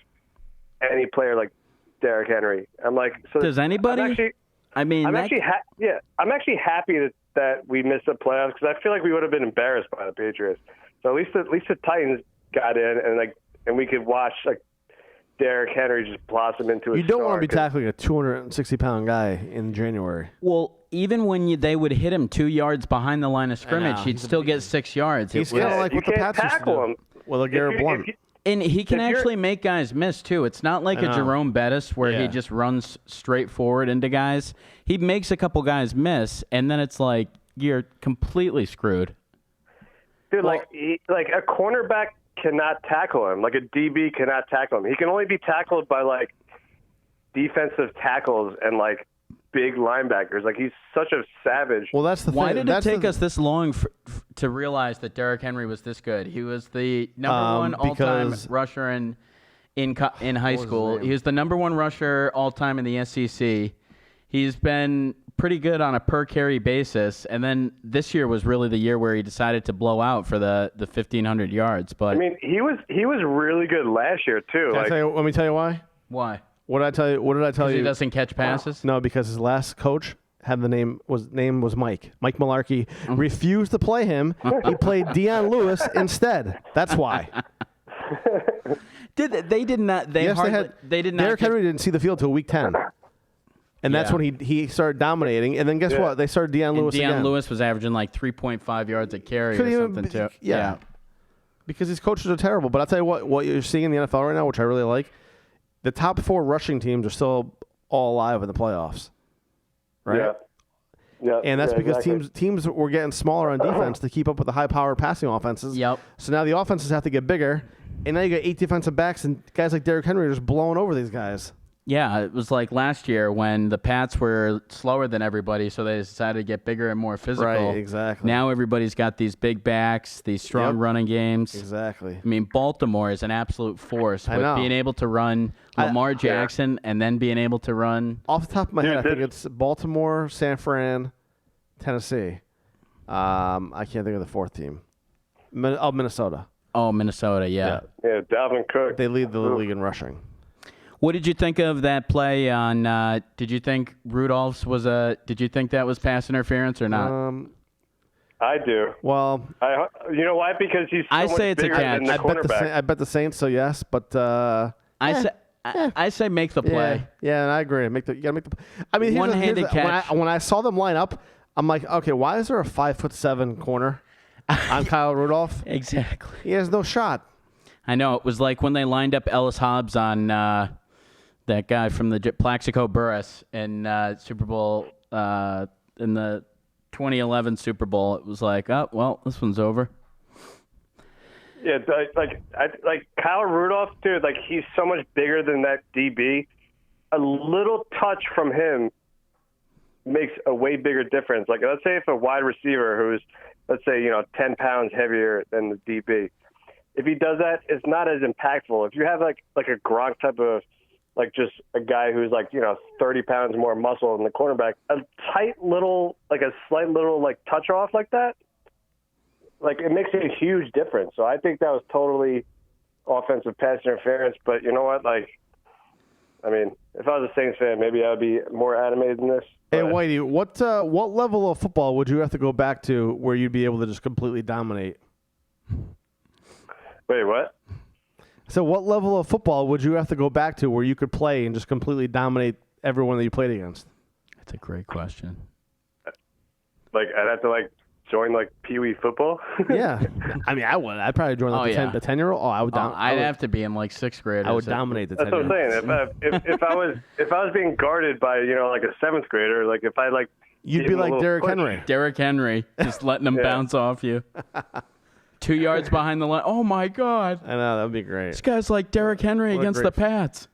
S7: any player like Derrick Henry. I'm like, so
S3: does anybody?
S7: I'm actually happy that we missed the playoffs because I feel like we would have been embarrassed by the Patriots. So at least the Titans got in and we could watch like Derrick Henry just blossom into a
S5: You don't
S7: star,
S5: want to be
S7: 'cause-
S5: tackling a 260-pound guy in January.
S3: Well, even when they would hit him 2 yards behind the line of scrimmage,
S5: know.
S3: he'd still get 6 yards.
S5: He's
S3: It was-
S5: kind of like
S7: you
S5: what the
S7: can't
S5: Pats used to
S7: tackle
S5: do
S7: him.
S5: with LeGarrette
S7: If you-
S5: Blount.
S7: if you-
S3: And he can
S7: If you're-
S3: actually make guys miss, too. It's not like
S5: I
S3: a
S5: know.
S3: Jerome Bettis where he
S5: Yeah.
S3: just runs straight forward into guys. He makes a couple guys miss, and then it's like you're completely screwed.
S7: Dude, like a cornerback cannot tackle him. Like a DB cannot tackle him. He can only be tackled by like defensive tackles and like big linebackers. Like he's such a savage.
S5: Well, that's the
S3: Why
S5: thing.
S3: did it
S5: That's
S3: take
S5: the-
S3: us this long to realize that Derrick Henry was this good? He was the number one all-time
S5: because-
S3: rusher in high
S5: his
S3: school.
S5: name?
S3: He was the number one rusher all-time in the SEC. He's been pretty good on a per-carry basis, and then this year was really the year where he decided to blow out for the 1,500 yards. But
S7: I mean, he was really good last year too. Like
S5: let me tell you why.
S3: why?
S5: What did I tell you? What did I tell
S3: Because
S5: you?
S3: he doesn't catch passes?
S5: No, because his last coach had the name was Mike. Mike Mularkey refused to play him. He played Deion Lewis instead. That's why.
S3: They did not. They
S5: Yes,
S3: hardly. They did not.
S5: Derrick
S3: get-
S5: Henry didn't see the field till week 10. And that's
S3: Yeah.
S5: when he started dominating. And then guess what? They started Deion
S3: and
S5: Lewis
S3: Deion
S5: again.
S3: Lewis was averaging like 3.5 yards a carry
S5: Couldn't
S3: or
S5: even
S3: something
S5: be-
S3: too.
S5: yeah. Because these coaches are terrible. But I'll tell you what you're seeing in the NFL right now, which I really like, the top 4 rushing teams are still all alive in the playoffs. Right?
S7: Yeah.
S5: And that's because
S7: exactly.
S5: teams were getting smaller on defense to keep up with the high-powered passing offenses.
S3: Yep.
S5: So now the offenses have to get bigger, and now you got 8 defensive backs, and guys like Derrick Henry are just blowing over these guys.
S3: Yeah, it was like last year when the Pats were slower than everybody, so they decided to get bigger and more physical.
S5: Right, exactly.
S3: Now everybody's got these big backs, these strong
S5: Yep.
S3: running games.
S5: Exactly.
S3: I mean, Baltimore is an absolute force
S5: I
S3: with
S5: know.
S3: being able to run Lamar Jackson and then being able to run.
S5: Off the top of my
S7: Dude,
S5: head, I think
S7: this-
S5: it's Baltimore, San Fran, Tennessee. I can't think of the 4th team. Minnesota.
S3: Oh, Minnesota, yeah.
S7: Yeah, Dalvin Cook.
S5: They lead the league in rushing.
S3: What did you think of that play on? Did you think Rudolph's was a? Did you think that was pass interference or not?
S7: I do.
S5: Well,
S7: You know why? Because he's so
S3: I
S7: much
S3: say it's a
S7: bigger
S3: catch.
S7: than the quarterback.
S5: I bet the Saints. So yes, but
S3: I say make the play.
S5: Yeah, and I agree. You gotta make the. I mean, here's
S3: One-handed
S5: the-
S3: catch.
S5: When I saw them line up, I'm like, okay, why is there a 5'7" corner on Kyle Rudolph?
S3: Exactly.
S5: He has no shot.
S3: I know it was like when they lined up Ellis Hobbs on that guy from the Plaxico Burress in Super Bowl in the 2011 Super Bowl. It was like, oh well, this one's over.
S7: Yeah, like Kyle Rudolph, dude. Like he's so much bigger than that DB. A little touch from him makes a way bigger difference. Like let's say if a wide receiver who's, let's say 10 pounds heavier than the DB, if he does that, it's not as impactful. If you have like a Gronk type of, like just a guy who's like 30 pounds more muscle than the cornerback, a tight little, like a slight little like touch off like that, like it makes a huge difference. So I think that was totally offensive pass interference. But you know what? Like, I mean, if I was a Saints fan, maybe I would be more animated than this.
S5: Hey,
S7: But-
S5: Whitey, what level of football would you have to go back to where you'd be able to just completely dominate?
S7: Wait, what?
S5: So, what level of football would you have to go back to where you could play and just completely dominate everyone that you played against?
S3: That's a great question.
S7: Like, I'd have to like join like Pee Wee football.
S5: Yeah, I mean, I would. I'd probably join like
S3: Oh,
S5: the 10-year-old. Oh, I would.
S3: I'd have to be in like 6th grade.
S5: I would dominate the
S7: That's what I'm
S5: 10-year-old.
S7: saying. If I was being guarded by like a 7th grader, like if I like
S5: You'd
S7: gave
S5: be
S7: him a
S5: like
S7: little
S5: Derrick
S7: push-
S5: Henry.
S3: Derrick Henry just letting him
S7: Yeah.
S3: bounce off you. 2 yards behind the line. Oh my God!
S5: I know that would be great.
S3: This guy's like Derrick Henry
S5: What a
S3: against
S5: great-
S3: the Pats.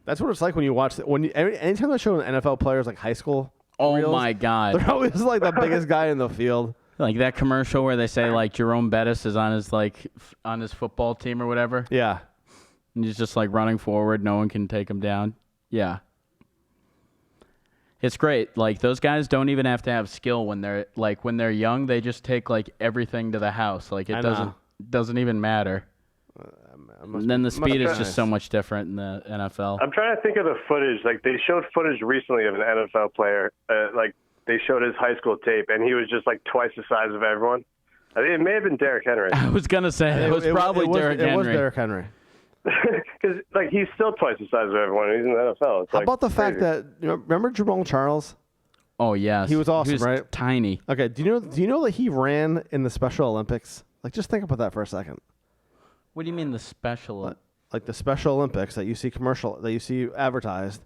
S5: That's what it's like when you watch. Anytime they show NFL players like high school.
S3: Oh
S5: reels,
S3: my God!
S5: They're always like the biggest guy in the field.
S3: Like that commercial where they say like Jerome Bettis is on his football team or whatever,
S5: Yeah.
S3: and he's just like running forward. No one can take him down. Yeah. It's great. Like those guys don't even have to have skill when they're young. They just take like everything to the house. Like
S5: I
S3: it
S5: know.
S3: doesn't even matter. And then the speed is just so
S5: nice.
S3: much different in the NFL.
S7: I'm trying to think of the footage. Like they showed footage recently of an NFL player. Like they showed his high school tape, and he was just like twice the size of everyone. I think it may have been Derrick Henry.
S3: I was gonna say it was probably Derrick
S5: It was
S3: Henry.
S5: Derrick Henry.
S7: because like he's still twice the size of everyone. He's in the NFL. It's
S5: How
S7: like
S5: about the fact
S7: crazy.
S5: that remember Jamal Charles?
S3: Oh yes,
S5: He was awesome, right?
S3: Tiny.
S5: Okay, do you know that he ran in the Special Olympics? Like, just think about that for a second.
S3: What do you mean the special?
S5: Like the Special Olympics that you see advertised.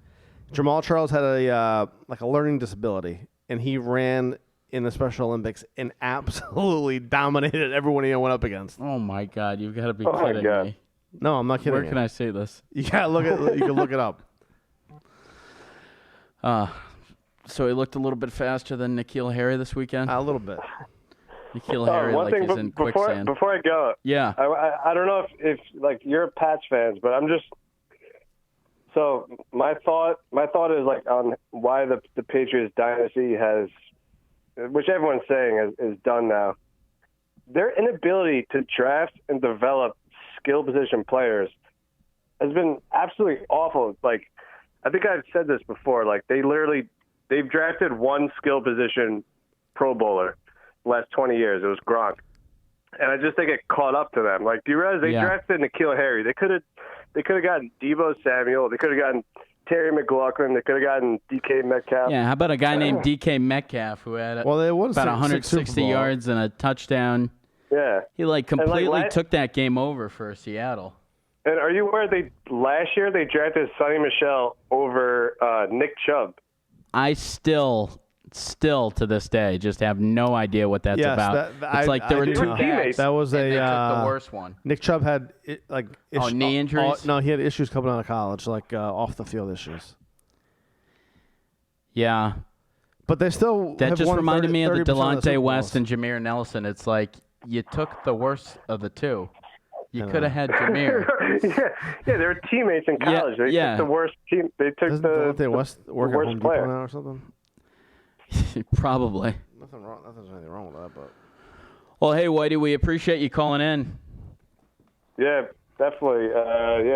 S5: Jamal Charles had a learning disability, and he ran in the Special Olympics and absolutely dominated everyone he went up against.
S3: Oh my God, you've got to be
S7: Oh, my
S3: kidding
S7: God.
S3: me.
S5: No, I'm not kidding.
S3: Where
S5: you.
S3: can I say this?
S5: You gotta look at. You can look it up.
S3: So he looked a little bit faster than N'Keal Harry this weekend.
S5: A little bit.
S3: N'Keal Harry
S7: one
S3: like
S7: thing
S3: is in
S7: before
S3: quicksand.
S7: I go,
S3: Yeah.
S7: I don't know if like you're Pats fans, but I'm just so my thought is like on why the Patriots dynasty has, which everyone's saying is done now. Their inability to draft and develop skill position players has been absolutely awful. Like I think I've said this before. Like they've drafted one skill position Pro Bowler the last 20 years. It was Gronk. And I just think it caught up to them. Like, do you realize they drafted N'Keal Harry? They could have gotten Deebo Samuel. They could have gotten Terry McLaughlin. They could have gotten DK Metcalf.
S3: Yeah, how about a guy named DK Metcalf who had
S5: They won
S3: about 160
S5: Super Bowl.
S3: yards and a touchdown?
S7: Yeah.
S3: He completely took that game over for Seattle.
S7: And are you aware last year they drafted Sonny Michel over Nick Chubb?
S3: I still to this day just have no idea what that's
S5: Yes,
S3: about. It's like there were
S7: do
S3: two
S7: know.
S3: backs,
S5: That was
S3: and they took
S5: a
S3: the worst one.
S5: Nick Chubb had
S3: knee injuries?
S5: No, he had issues coming out of college, like off the field issues.
S3: Yeah,
S5: But they still
S3: that
S5: have
S3: just
S5: won
S3: reminded me of the
S5: 30% Super
S3: Delonte
S5: Bowls.
S3: West and Jameer Nelson. It's like you took the worst of the two. You could have had Jameer.
S7: yeah, they were teammates in college. They took the worst team. They took
S5: Doesn't
S7: the
S5: Delonte West work at
S7: worst
S5: Home Depot
S7: player.
S5: now or something?
S3: Probably.
S5: Nothing's anything wrong with that, but
S3: Well, hey, Whitey, we appreciate you calling in.
S7: Yeah, definitely.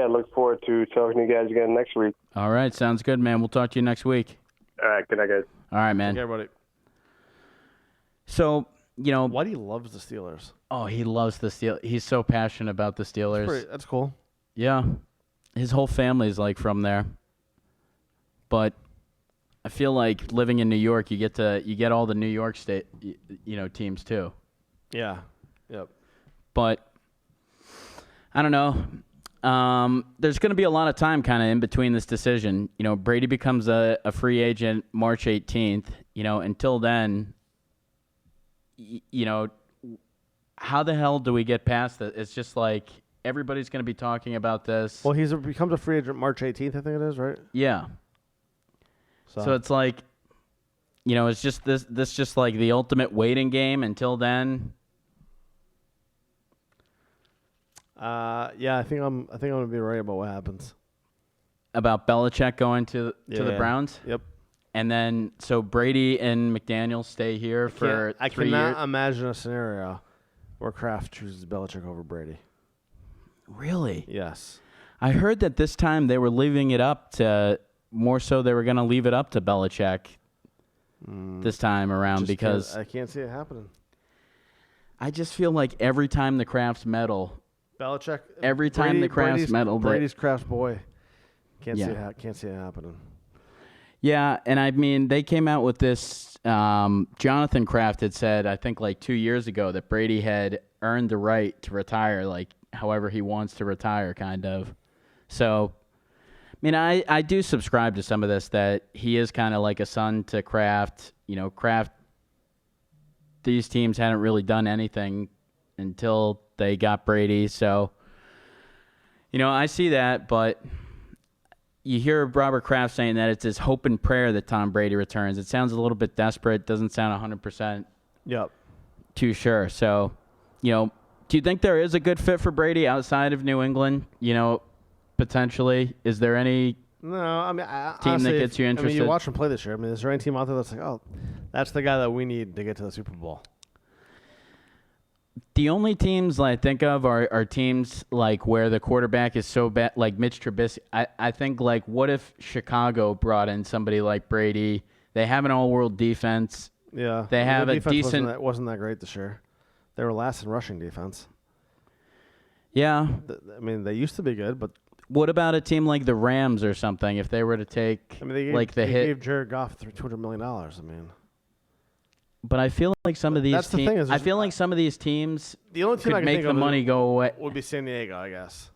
S7: Look forward to talking to you guys again next week.
S3: All right, sounds good, man. We'll talk to you next week.
S7: All right, good night, guys.
S3: All right, man.
S5: okay, everybody.
S3: So,
S5: Whitey loves the Steelers.
S3: oh, he loves the Steelers. He's so passionate about the Steelers.
S5: That's cool.
S3: Yeah. His whole family's like from there. But I feel like living in New York, you get all the New York State, teams too.
S5: Yeah. Yep.
S3: But I don't know. There's going to be a lot of time kind of in between this decision. Brady becomes a free agent March 18th. Until then, how the hell do we get past it? It's just like everybody's going to be talking about this.
S5: Well, becomes a free agent March 18th, I think it is, right?
S3: Yeah. So it's like, it's just this just like the ultimate waiting game until then.
S5: I think I'm gonna be right about what happens.
S3: About Belichick going to the Browns?
S5: Yep.
S3: And then, so Brady and McDaniel stay here for
S5: I
S3: 3 years?
S5: cannot imagine a scenario where Kraft chooses Belichick over Brady.
S3: Really?
S5: Yes.
S3: I heard that this time they were leaving it up to, more so they were going to leave it up to Belichick this time around because
S5: I can't see it happening.
S3: I just feel like every time the Crafts medal,
S5: Belichick.
S3: Every time the Crafts medal,
S5: Brady's Kraft's boy. Can't
S3: Yeah.
S5: see it happening.
S3: yeah, and I mean, they came out with this, Jonathan Kraft had said, I think like 2 years ago, that Brady had earned the right to retire, like however he wants to retire, kind of. So, I mean, I do subscribe to some of this, that he is kind of like a son to Kraft. Kraft, these teams hadn't really done anything until they got Brady. So, I see that, but you hear Robert Kraft saying that it's his hope and prayer that Tom Brady returns. It sounds a little bit desperate. Doesn't sound 100%
S5: Yep.
S3: too sure. So, do you think there is a good fit for Brady outside of New England? Potentially, is there any
S5: No, I mean,
S3: team
S5: honestly,
S3: that gets you interested?
S5: I mean, you watch him play this year. I mean, is there any team out there that's like, oh, that's the guy that we need to get to the Super Bowl?
S3: The only teams I think of are teams like where the quarterback is so bad, like Mitch Trubisky. I think like what if Chicago brought in somebody like Brady? They have an all-world defense.
S5: Yeah,
S3: They have
S5: Their
S3: a
S5: defense
S3: decent.
S5: wasn't that great this year. They were last in rushing defense.
S3: Yeah.
S5: I mean, they used to be good, but
S3: What about a team like the Rams or something? If they were to take
S5: I mean, they gave,
S3: like the
S5: they
S3: hit,
S5: gave Jared Goff $200 million. I mean,
S3: but I feel like some of these
S5: That's the thing is
S3: I feel like some of these teams
S5: the only team I
S3: could
S5: can
S3: make
S5: think
S3: the
S5: of
S3: money go away.
S5: would be San Diego, I guess,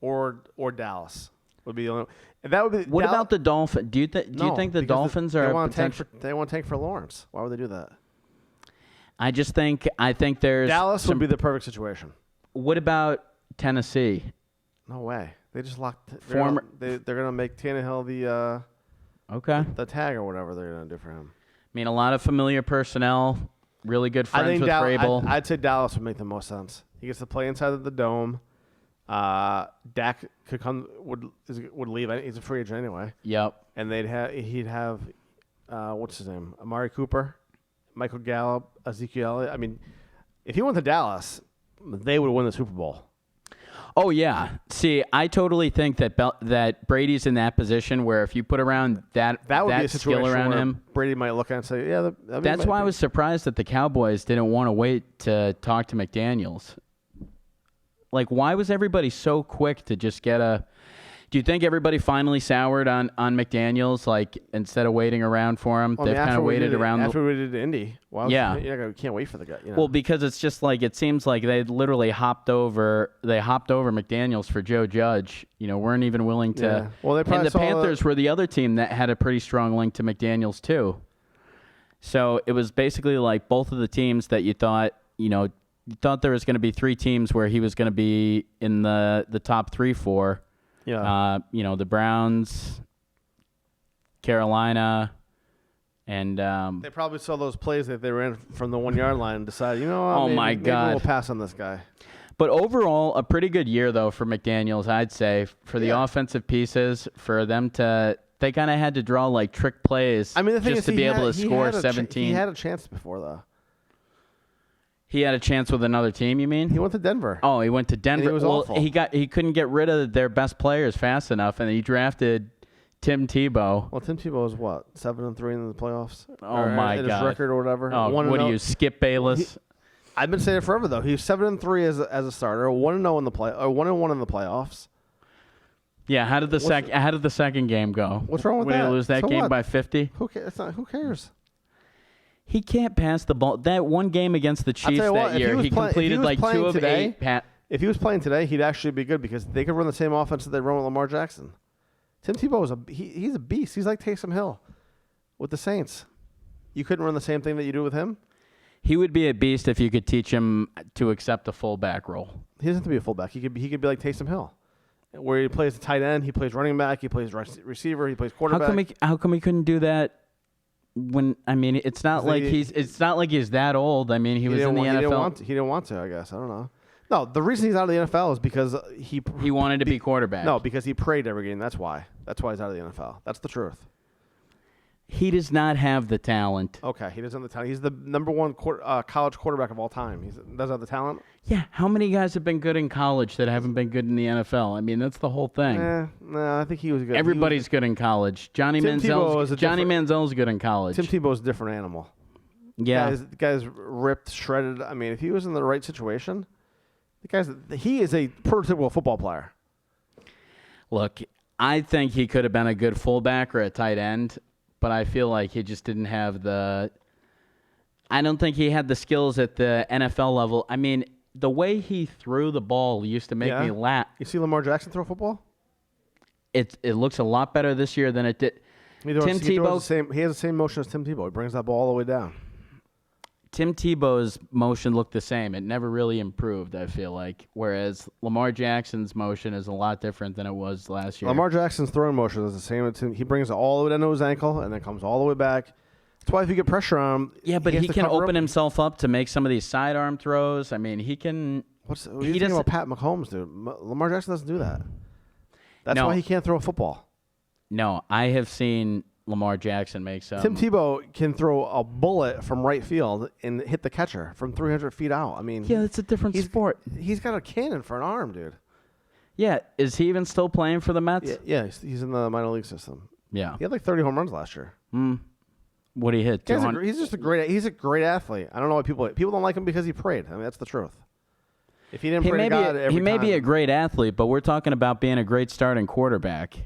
S5: or Dallas would be the only. And that would be.
S3: What about the Dolphins? Do you think the Dolphins are
S5: They
S3: a
S5: want to tank
S3: potential?
S5: they want to tank for Lawrence. Why would they do that?
S3: I think there's
S5: Dallas
S3: some,
S5: would be the perfect situation.
S3: What about Tennessee?
S5: No way. They just locked.
S3: Former-
S5: They're gonna make Tannehill
S3: Okay.
S5: the tag or whatever they're gonna do for him.
S3: I mean, a lot of familiar personnel, really good friends with Vrabel.
S5: I'd say Dallas would make the most sense. He gets to play inside of the dome. Dak would leave. He's a free agent anyway.
S3: Yep.
S5: And he'd have what's his name? Amari Cooper, Michael Gallup, Ezekiel Elliott. I mean, if he went to Dallas, they would win the Super Bowl.
S3: Oh yeah. See, I totally think that Brady's in that position where if you put around that
S5: That would be a
S3: skill
S5: situation
S3: around
S5: where
S3: him.
S5: Brady might look at it and say, "Yeah."
S3: That's why I was surprised that the Cowboys didn't want to wait to talk to McDaniels. Like, why was everybody so quick to just get a? Do you think everybody finally soured on McDaniels? Like, instead of waiting around for him, they've kind of waited around.
S5: After we did Indy. Wow.
S3: Yeah.
S5: You can't wait for the guy. You know?
S3: Well, because it's just like it seems like they literally hopped over McDaniels for Joe Judge. Weren't even willing to.
S5: Yeah. Well, they
S3: and
S5: probably
S3: the
S5: saw
S3: Panthers were the other team that had a pretty strong link to McDaniels too. So it was basically like both of the teams that you thought there was going to be three teams where he was going to be in the top 3-4.
S5: Yeah.
S3: The Browns, Carolina, and
S5: They probably saw those plays that they ran from the 1 yard line and decided,
S3: Oh, my God.
S5: maybe we'll pass on this guy.
S3: But overall, a pretty good year, though, for McDaniels, I'd say, for the
S5: Yeah.
S3: offensive pieces, for them they kind of had to draw, like, trick plays
S5: I mean, the thing
S3: just
S5: is,
S3: to be able to score 17.
S5: He had a chance before, though.
S3: He had a chance with another team, you mean?
S5: He went to Denver.
S3: Oh, he went to Denver.
S5: he was
S3: well,
S5: awful.
S3: he couldn't get rid of their best players fast enough, and he drafted Tim Tebow.
S5: Well, Tim Tebow was what, 7-3 in the playoffs?
S3: Oh,
S5: Or
S3: my
S5: in
S3: God.
S5: his record or whatever.
S3: Oh, what do you, Skip Bayless?
S5: I've been saying it forever though. He was 7-3 as a starter, 1-0 in the 1-1 in the playoffs.
S3: Yeah, how did the second game go?
S5: What's wrong with
S3: Did
S5: that?
S3: they lose that
S5: So
S3: game
S5: what?
S3: by 50?
S5: Who cares?
S3: He can't pass the ball. That one game against the Chiefs
S5: tell you what,
S3: that
S5: if he
S3: year,
S5: was
S3: he
S5: play- if he
S3: completed
S5: was
S3: like
S5: playing
S3: 2 of
S5: today-
S3: 8.
S5: If he was playing today, he'd actually be good because they could run the same offense that they run with Lamar Jackson. Tim Tebow he's a beast. He's like Taysom Hill with the Saints. You couldn't run the same thing that you do with him.
S3: He would be a beast if you could teach him to accept a fullback role.
S5: He doesn't have to be a fullback. He could be like Taysom Hill, where he plays the tight end, he plays running back, he plays receiver, he plays quarterback.
S3: How come he couldn't do that? When it's not like he's that old. I mean, he was in the NFL.
S5: He didn't want to. I guess I don't know. No, the reason he's out of the NFL is because
S3: He wanted to be quarterback.
S5: No, because he prayed every game. That's why. That's why he's out of the NFL. That's the truth.
S3: He does not have the talent.
S5: Okay, he doesn't have the talent. He's the number one college quarterback of all time. He doesn't have the talent.
S3: Yeah, how many guys have been good in college that haven't been good in the NFL? I mean, that's the whole thing.
S5: No, I think he was good.
S3: Everybody's good in college. Johnny
S5: Tim Tebow is
S3: Manziel's good in college.
S5: Tim Tebow's a different animal.
S3: Yeah.
S5: The guy's ripped, shredded. I mean, if he was in the right situation, he is a prototypical football player.
S3: Look, I think he could have been a good fullback or a tight end, but I feel like he just didn't have I don't think he had the skills at the NFL level. I mean, the way he threw the ball used to make me laugh.
S5: You see Lamar Jackson throw football?
S3: It looks a lot better this year than it did.
S5: He has the same motion as Tim Tebow. He brings that ball all the way down.
S3: Tim Tebow's motion looked the same. It never really improved, I feel like. Whereas Lamar Jackson's motion is a lot different than it was last year.
S5: Lamar Jackson's throwing motion is the same. He brings it all the way down to his ankle and then comes all the way back. That's why if you get pressure on him,
S3: yeah, but he
S5: has to
S3: can
S5: cover
S3: open
S5: up.
S3: himself up to make some of these sidearm throws. I mean, he can.
S5: What do you think about Pat Mahomes, dude? Lamar Jackson doesn't do that. That's
S3: No.
S5: why he can't throw a football.
S3: No, I have seen Lamar Jackson make some.
S5: Tim Tebow can throw a bullet from right field and hit the catcher from 300 feet out. I mean,
S3: Yeah, that's a different sport.
S5: He's got a cannon for an arm, dude.
S3: Yeah, is he even still playing for the Mets?
S5: Yeah, he's in the minor league system.
S3: Yeah.
S5: He had like 30 home runs last year.
S3: What he hit? 200?
S5: He's just a great athlete. I don't know why people don't like him because he prayed. I mean, that's the truth. If he didn't pray to God every
S3: he may be
S5: time-
S3: a great athlete, but we're talking about being a great starting quarterback.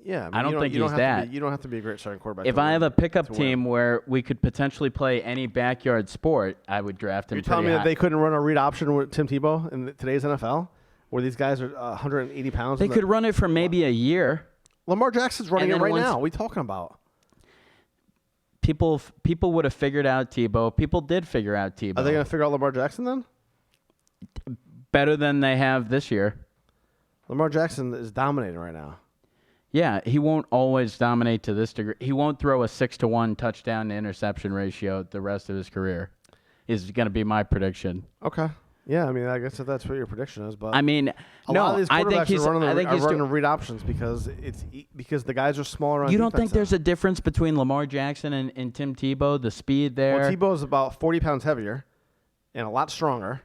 S5: Yeah,
S3: I don't think
S5: you
S3: he's that.
S5: You don't have to be a great starting quarterback.
S3: If
S5: to
S3: I
S5: win.
S3: have a pickup
S5: To win.
S3: team where we could potentially play any backyard sport, I would draft him.
S5: You're telling me
S3: pretty
S5: that
S3: high.
S5: they couldn't run a read option with Tim Tebow in today's NFL, where these guys are 180 pounds?
S3: They could run it for maybe a year.
S5: Lamar Jackson's running it
S3: And then
S5: right
S3: once-
S5: now. What are you talking about?
S3: People would have figured out Tebow. People did figure out Tebow.
S5: Are they going to figure out Lamar Jackson then?
S3: better than they have this year?
S5: Lamar Jackson is dominating right now.
S3: Yeah, he won't always dominate to this degree. He won't throw a 6-to-1 touchdown to interception ratio the rest of his career. Is going to be my prediction.
S5: Okay. Yeah, I mean, I guess that's what your prediction is, but
S3: I mean,
S5: a
S3: no,
S5: lot of these
S3: I think
S5: quarterbacks
S3: he's.
S5: are running,
S3: I think
S5: are
S3: he's.
S5: running read options because because the guys are smaller on
S3: You don't
S5: defense
S3: think there's
S5: now.
S3: a difference between Lamar Jackson and Tim Tebow? The speed there.
S5: Well, Tebow's about 40 pounds heavier and a lot stronger,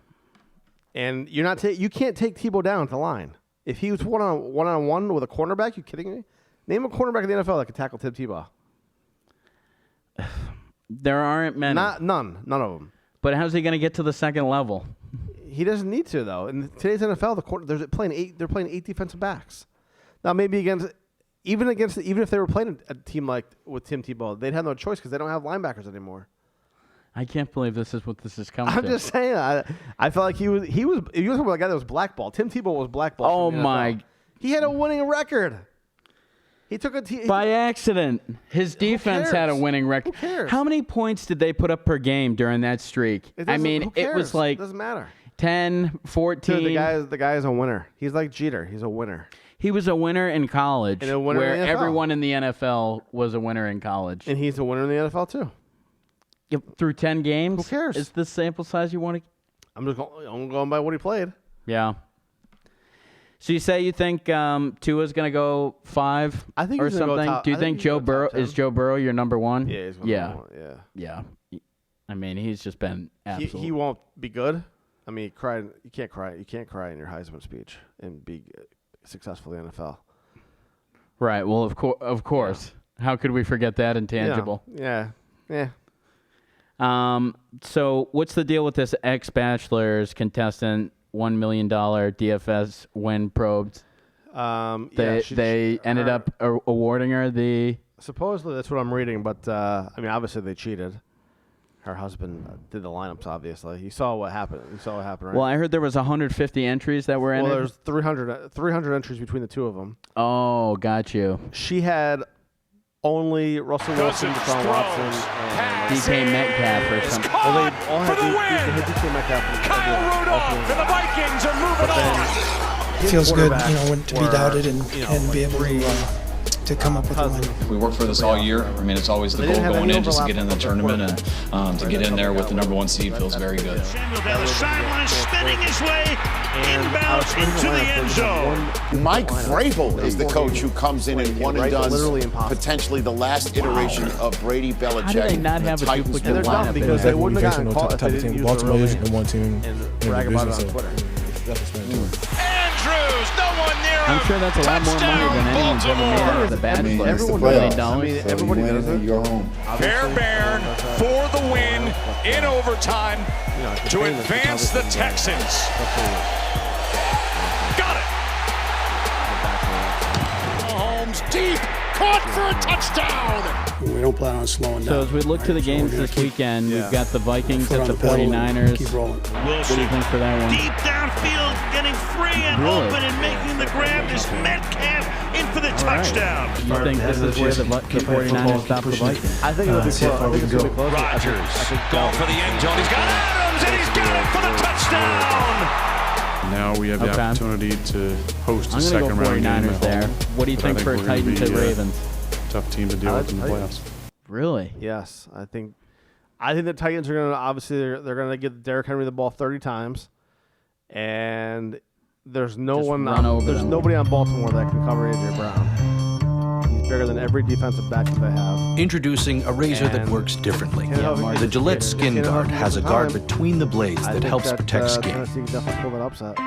S5: and you're not you can't take Tebow down at the line. If he was one-on-one with a cornerback, you kidding me? Name a cornerback in the NFL that could tackle Tim Tebow.
S3: There aren't many.
S5: None of them.
S3: But how's he going to get to the second level?
S5: He doesn't need to though. In today's NFL, they're playing 8 defensive backs. Now maybe even if they were playing a team like with Tim Tebow, they'd have no choice because they don't have linebackers anymore.
S3: I can't believe this is what this is coming
S5: I'm
S3: to.
S5: just saying. I felt like he was. If you were talking about a guy that was blackballed, Tim Tebow was blackballed.
S3: Oh
S5: from the
S3: my!
S5: NFL. He had a winning record. He took a
S3: By accident. His defense had a
S5: cares?
S3: winning record.
S5: Who cares?
S3: How many points did they put up per game during that streak? I mean,
S5: who
S3: it was
S5: cares?
S3: like
S5: doesn't matter.
S3: 10, 14.
S5: Dude, the guy is a winner. He's like Jeter. He's a winner.
S3: He was a winner in college,
S5: And a winner
S3: where
S5: in the NFL.
S3: everyone in the NFL was a winner in college.
S5: And he's a winner in the NFL too.
S3: Through 10 games?
S5: Who cares?
S3: Is this sample size you want to?
S5: I'm going by what he played.
S3: Yeah. So you say you think Tua's going to go 5
S5: I think
S3: or
S5: he's gonna go
S3: something?
S5: top-
S3: Do you
S5: I think
S3: think
S5: he's
S3: Joe
S5: gonna go
S3: Burrow
S5: top 10.
S3: is Joe Burrow your number one?
S5: Yeah, he's going
S3: Yeah.
S5: yeah.
S3: I mean, he's just been absolutely.
S5: He won't be good. I mean, you can't cry. You can't cry in your Heisman speech and be successful in the NFL.
S3: Right. Well, of course. How could we forget that intangible?
S5: Yeah.
S3: So what's the deal with this ex-Bachelors contestant $1 million DFS win probed? They ended up awarding her the.
S5: Supposedly that's what I'm reading, but I mean, obviously they cheated. Her husband did the lineups. Obviously, you saw what happened. Right?
S3: Well, I heard there was 150 entries that were entered.
S5: Well, there's 300 entries between the two of them.
S3: Oh, got you.
S5: She had only Russell Wilson, Deshaun Watson, and
S3: DK Metcalf or something.
S5: well, they all had DK Metcalf.
S6: Kyle Rudolph and the Vikings are moving on.
S8: Feels good,
S5: quarterbacks
S8: to be
S5: were,
S8: doubted and be able to come up with a win.
S9: We work for this all year. I mean, it's always the
S5: They
S9: goal
S5: didn't have
S9: going
S5: any
S9: in just to
S5: overlap
S9: get in the
S5: with their
S9: tournament, and to get in there with the number 1 seed feels very good.
S6: Samuel down the sideline, spinning his way inbounds into the end zone.
S10: Mike Vrabel is the coach who comes in and one and
S5: Literally
S10: done
S5: impossible.
S10: potentially the last iteration of Brady Belichick.
S3: How do they not
S10: The
S3: have a
S10: Titans
S3: duplicate
S5: And they're
S10: will
S5: dumb
S3: lineup?
S5: because they wouldn't have gotten
S11: no
S5: caught if
S11: type
S5: they
S11: of
S5: didn't
S11: team.
S5: use
S11: Baltimore
S5: their
S11: is
S5: real
S11: the one team
S5: name
S11: in
S5: and
S11: the
S5: brag about it
S11: division,
S5: on Twitter.
S6: Andrews, no one near him.
S3: I'm sure that's a lot more money than anyone's ever made out of the Bachelor.
S5: Everyone
S3: $1
S5: knows.
S3: million.
S5: I mean, everybody knows it.
S6: Bear Bairn for the win in overtime to advance the Texans. Got it. Mahomes deep, caught for a touchdown.
S8: We don't plan on slowing down.
S3: So as we look to the games this weekend, we've got the Vikings
S8: Foot
S3: at
S8: on
S3: the
S8: pedal and
S3: 49ers.
S8: Keep rolling.
S3: What do you think for that one?
S6: Deep downfield, getting free and
S3: Really?
S6: open and making the grab is Metcalf in for the touchdown.
S3: You think this is where the 49ers stop the Vikings?
S5: I think it'll be
S8: see how
S5: close.
S8: far
S5: I
S8: we
S5: think
S8: can
S5: it's
S8: go.
S5: gonna be close.
S6: Rodgers going for the end zone. He's got Adams and he's got it for the touchdown.
S11: Now we have the
S3: Okay.
S11: opportunity to host a
S3: I'm going to
S11: second
S3: go
S11: round game
S3: 49ers
S11: at
S3: there.
S11: home.
S3: What do you
S11: But I
S3: think for
S11: we're gonna
S3: Titans
S11: be,
S3: and Ravens?
S11: Tough team to deal
S5: I
S11: with in the
S5: like
S11: playoffs.
S3: Really?
S5: Yes, I think the Titans are going to obviously they're going to give Derrick Henry the ball 30 times, and there's no
S3: Just
S5: one
S3: run over
S5: there's
S3: them.
S5: nobody on Baltimore that can cover AJ Brown. He's bigger than every defensive back that they have.
S12: Introducing a razor that
S5: And
S12: works differently.
S5: Tannehill
S12: The Gillette
S5: gets-
S12: Skin
S5: Tannehill
S12: Guard
S5: gets
S12: has a
S5: the
S12: guard
S5: time.
S12: between the blades
S5: I
S12: that
S5: think
S12: helps protect skin.
S5: Tennessee can definitely pull that upset.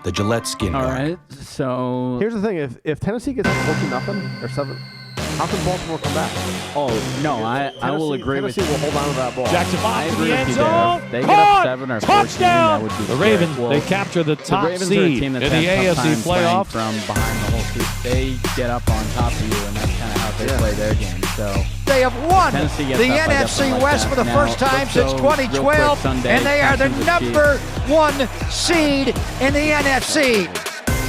S12: The Gillette Skin
S3: All
S12: Guard.
S3: right. So
S5: Here's the thing: if Tennessee gets 14-0 or 7, How can Baltimore come back?
S3: Oh, no, I will agree with you.
S5: Tennessee will hold on to that ball.
S13: Jackson
S3: I
S13: Fox in
S3: agree
S13: the
S3: with
S13: end
S3: you
S13: zone.
S3: there. If they get up 7 or 14, that would be
S13: The
S3: scary.
S13: Ravens,
S3: Well,
S13: they capture the top
S3: Ravens are a
S13: seed
S3: team
S13: in
S3: that's
S13: the
S3: had tough
S13: AFC
S3: time playing
S13: playoff.
S3: from behind the whole season. They get up on top of you, and that's kind of how they play their game. So
S14: They have won
S3: Tennessee
S14: the
S3: gets up, I
S14: NFC
S3: definitely like
S14: West
S3: that.
S14: for the
S3: Now,
S14: first time
S3: let's
S14: since
S3: go real quick
S14: 2012,
S3: Sunday,
S14: and they are the
S3: Texans and
S14: number 1 seed in the NFC.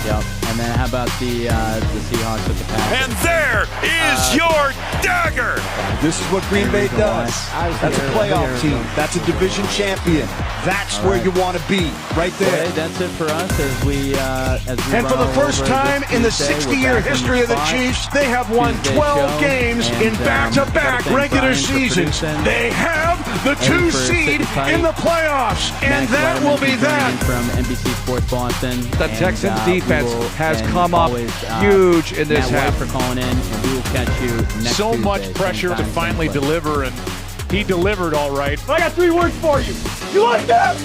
S3: Yep. And then how about the Seahawks with the Packers?
S6: And there is your dagger.
S12: This is what Green Bay does. That's a playoff team. That's a division champion. That's where you want to be, right there.
S3: Okay, that's it for us as we
S15: And for the
S3: run
S15: first
S3: over
S15: time
S3: this
S15: in the
S3: Tuesday. We're
S15: 60-year
S3: back in
S15: history of the
S3: spot.
S15: Chiefs, they have won
S3: Tuesday
S15: 12
S3: show.
S15: games
S3: And,
S15: in back-to-back
S3: gotta thank
S15: regular
S3: Brian for
S15: seasons.
S3: producing.
S15: They have the
S3: Eddie
S15: 2
S3: for
S15: seed
S3: sitting tight.
S15: in the playoffs, and
S3: Max
S15: that
S3: Letterman
S15: will be
S3: joining in
S15: that.
S3: from NBC Sports Boston.
S13: The
S3: And,
S13: Texans
S3: we
S13: defense
S3: will-
S13: has
S3: and
S13: come up
S3: always,
S13: huge in this
S3: Matt White
S13: half.
S3: for calling in, and we will catch you next
S6: So
S3: Tuesday,
S6: much
S3: same
S6: pressure to
S3: time, same
S6: finally
S3: place.
S6: deliver, and he delivered all right.
S15: I got 3 words for you. You like that?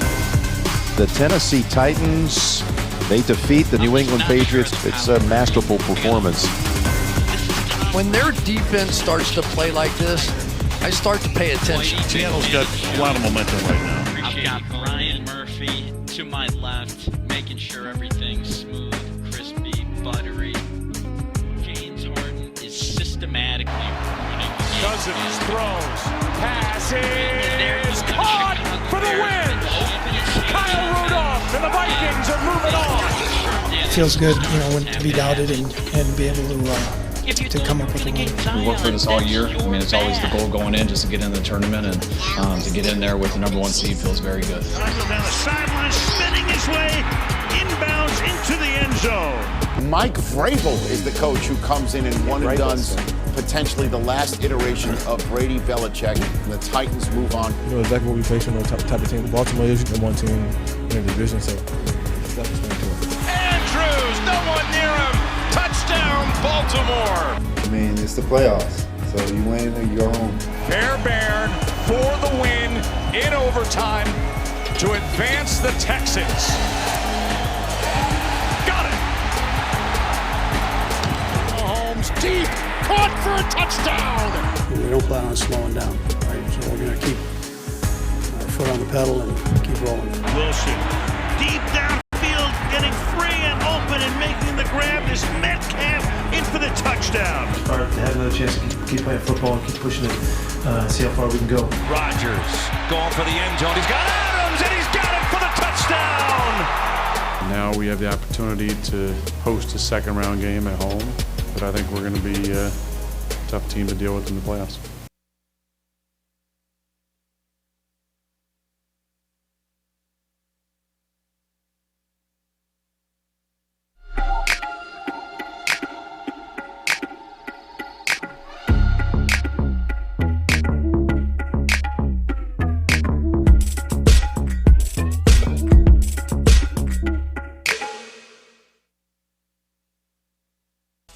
S16: The Tennessee Titans, they defeat the New England Patriots. It's a masterful performance.
S17: When their defense starts to play like this, I start to pay attention.
S6: Seattle's got a lot of momentum right now.
S1: I've got Brian Murphy to my left, making sure everything's smooth, crispy, buttery. James Harden is systematically running the game.
S6: Cousins throws, passes, caught for the win. Kyle Rudolph and the Vikings are moving on.
S8: It feels good, when to be doubted and be able to come up with a win.
S9: We worked for this all year. I mean, it's always the goal going in, just to get into the tournament, and to get in there with the number 1 seed feels very good.
S6: Down the sideline, spinning his way inbounds into the end zone.
S10: Mike Vrabel is the coach who comes in and one and done's potentially the last iteration of Brady Belichick, and the Titans move on.
S18: You know exactly what we face in those type of team. Baltimore is the one team in the division, so it's definitely to it.
S6: Andrews, no one near him. Touchdown, Baltimore.
S19: I mean, it's the playoffs, so you win or you go home.
S6: Fairbairn for the win in overtime to advance the Texans. Got it. Mahomes deep, caught for a touchdown.
S8: We don't plan on slowing down, right? So we're going to keep our foot on the pedal and keep rolling.
S6: Wilson, deep downfield, getting free and open and making the grab is Metcalf in for the touchdown.
S20: To have another chance to keep playing football, keep pushing it, see how far we can go.
S6: Rodgers going for the end zone. He's got Adams and he's got him for the touchdown.
S11: Now we have the opportunity to host a second-round game at home, but I think we're going to be a tough team to deal with in the playoffs.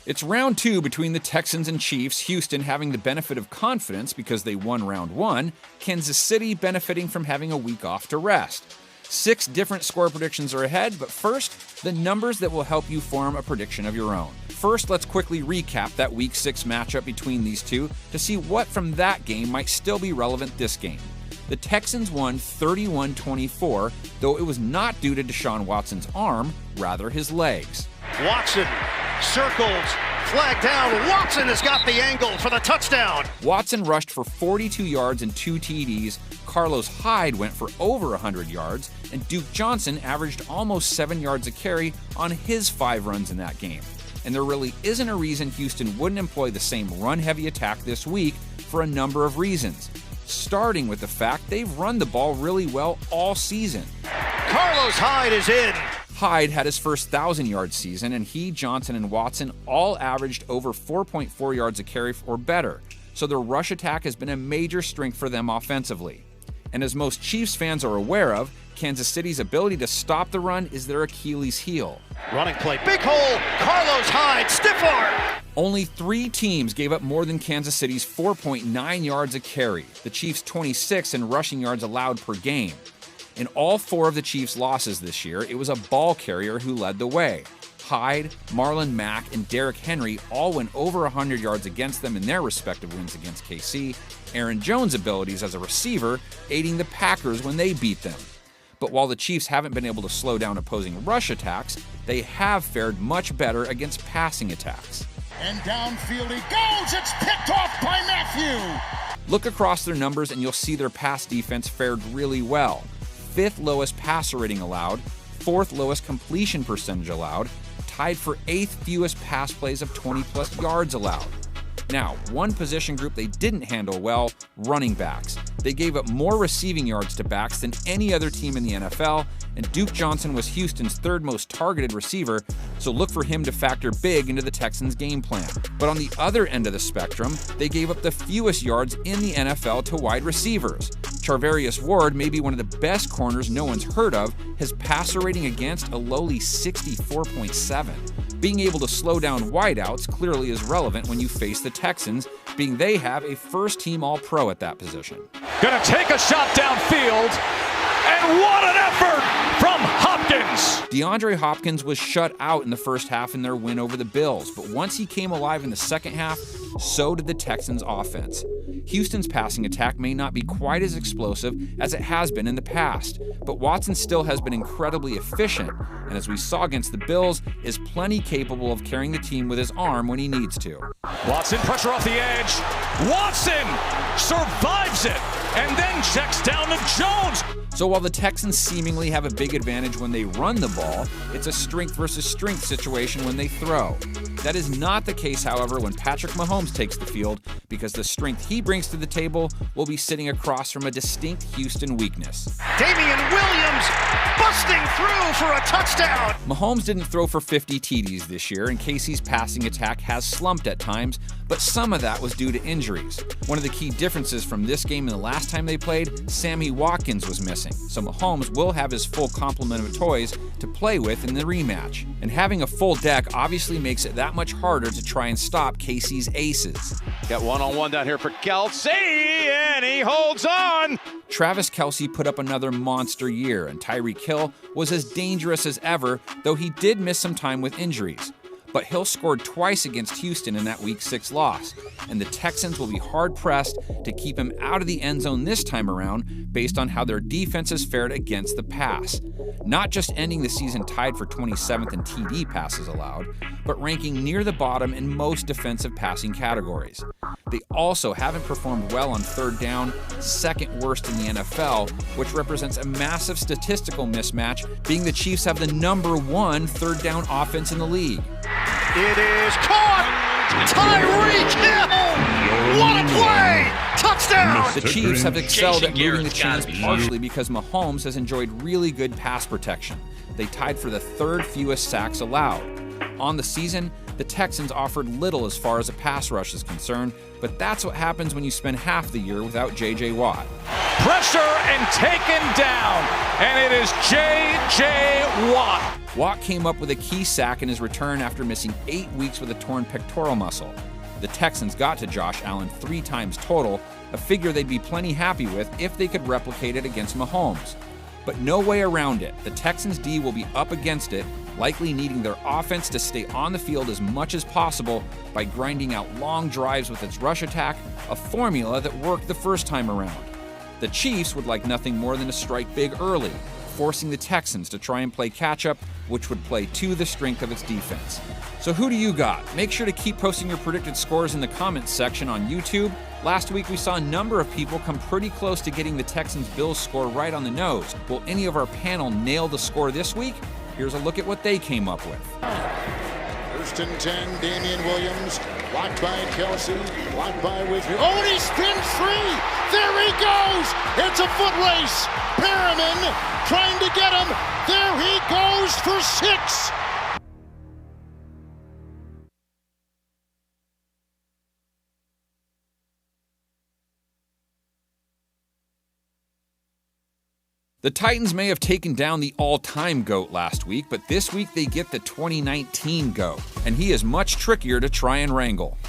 S21: It's round 2 between the Texans and Chiefs, Houston having the benefit of confidence because they won round 1, Kansas City benefiting from having a week off to rest. 6 different score predictions are ahead, but first, the numbers that will help you form a prediction of your own. First, let's quickly recap that Week 6 matchup between these two to see what from that game might still be relevant this game. The Texans won 31-24, though it was not due to Deshaun Watson's arm, rather his legs.
S6: Watson circles, flag down. Watson has got the angle for the touchdown.
S21: Watson rushed for 42 yards and 2 TDs, Carlos Hyde went for over 100 yards, and Duke Johnson averaged almost 7 yards a carry on his 5 runs in that game. And there really isn't a reason Houston wouldn't employ the same run-heavy attack this week for a number of reasons, starting with the fact they've run the ball really well all season.
S6: Carlos Hyde is in.
S21: Hyde had his first 1,000-yard season, and he, Johnson, and Watson all averaged over 4.4 yards a carry or better, so their rush attack has been a major strength for them offensively. And as most Chiefs fans are aware of, Kansas City's ability to stop the run is their Achilles heel.
S6: Running play, big hole, Carlos Hyde, stiff arm.
S21: Only 3 teams gave up more than Kansas City's 4.9 yards a carry, the Chiefs 26 in rushing yards allowed per game. In all 4 of the Chiefs' losses this year, it was a ball carrier who led the way. Hyde, Marlon Mack, and Derrick Henry all went over 100 yards against them in their respective wins against KC. Aaron Jones' abilities as a receiver aiding the Packers when they beat them. But while the Chiefs haven't been able to slow down opposing rush attacks, they have fared much better against passing attacks.
S10: And downfield he goes. It's picked off by Matthew.
S21: Look across their numbers and you'll see their pass defense fared really well. 5th lowest passer rating allowed, 4th lowest completion percentage allowed, tied for 8th fewest pass plays of 20-plus yards allowed. Now, one position group they didn't handle well, running backs. They gave up more receiving yards to backs than any other team in the NFL, and Duke Johnson was Houston's 3rd most targeted receiver, so look for him to factor big into the Texans' game plan. But on the other end of the spectrum, they gave up the fewest yards in the NFL to wide receivers. Charvarius Ward may be one of the best corners no one's heard of, his passer rating against a lowly 64.7. Being able to slow down wideouts clearly is relevant when you face the Texans, being they have a first-team All-Pro at that position.
S6: Gonna take a shot downfield, and what an effort from Hopkins!
S21: DeAndre Hopkins was shut out in the first half in their win over the Bills, but once he came alive in the second half, so did the Texans' offense. Houston's passing attack may not be quite as explosive as it has been in the past, but Watson still has been incredibly efficient, and as we saw against the Bills, is plenty capable of carrying the team with his arm when he needs to.
S6: Watson, pressure off the edge. Watson survives it and then checks down to Jones.
S21: So while the Texans seemingly have a big advantage when they run the ball, it's a strength versus strength situation when they throw. That is not the case, however, when Patrick Mahomes takes the field, because the strength he brings to the table will be sitting across from a distinct Houston weakness.
S14: Damian Williams busting through for a touchdown.
S21: Mahomes didn't throw for 50 TDs this year, and KC's passing attack has slumped at times, but some of that was due to injuries. One of the key differences from this game and the last time they played, Sammy Watkins was missing, so Mahomes will have his full complement of toys to play with in the rematch. And having a full deck obviously makes it that much harder to try and stop KC's aces.
S6: Got one-on-one down here for Kelce, and he holds on.
S21: Travis Kelce put up another monster year, and Tyreek Hill was as dangerous as ever, though he did miss some time with injuries. But Hill scored twice against Houston in that Week 6 loss, and the Texans will be hard-pressed to keep him out of the end zone this time around based on how their defenses fared against the pass. Not just ending the season tied for 27th in TD passes allowed, but ranking near the bottom in most defensive passing categories. They also haven't performed well on 3rd down, 2nd worst in the NFL, which represents a massive statistical mismatch, being the Chiefs have the #1 3rd down offense in the league.
S14: It is caught! Tyreek Hill! What a play! Touchdown!
S21: The Chiefs have excelled at moving the chains partially because Mahomes has enjoyed really good pass protection. They tied for the 3rd fewest sacks allowed. On the season, the Texans offered little as far as a pass rush is concerned, but that's what happens when you spend half the year without J.J. Watt.
S6: Pressure and taken down, and it is J.J. Watt.
S21: Watt came up with a key sack in his return after missing 8 weeks with a torn pectoral muscle. The Texans got to Josh Allen 3 times total, a figure they'd be plenty happy with if they could replicate it against Mahomes. But no way around it. The Texans' D will be up against it, likely needing their offense to stay on the field as much as possible by grinding out long drives with its rush attack, a formula that worked the first time around. The Chiefs would like nothing more than to strike big early, forcing the Texans to try and play catch-up, which would play to the strength of its defense. So who do you got? Make sure to keep posting your predicted scores in the comments section on YouTube. Last week we saw a number of people come pretty close to getting the Texans-Bills score right on the nose. Will any of our panel nail the score this week? Here's a look at what they came up with.
S10: 1st and 10, Damian Williams, blocked by Kelce, blocked by Whitfield.
S14: Oh, and he spins free! There he goes! It's a foot race! Perriman trying to get him! There he goes for 6!
S21: The Titans may have taken down the all-time GOAT last week, but this week they get the 2019 GOAT, and he is much trickier to try and wrangle.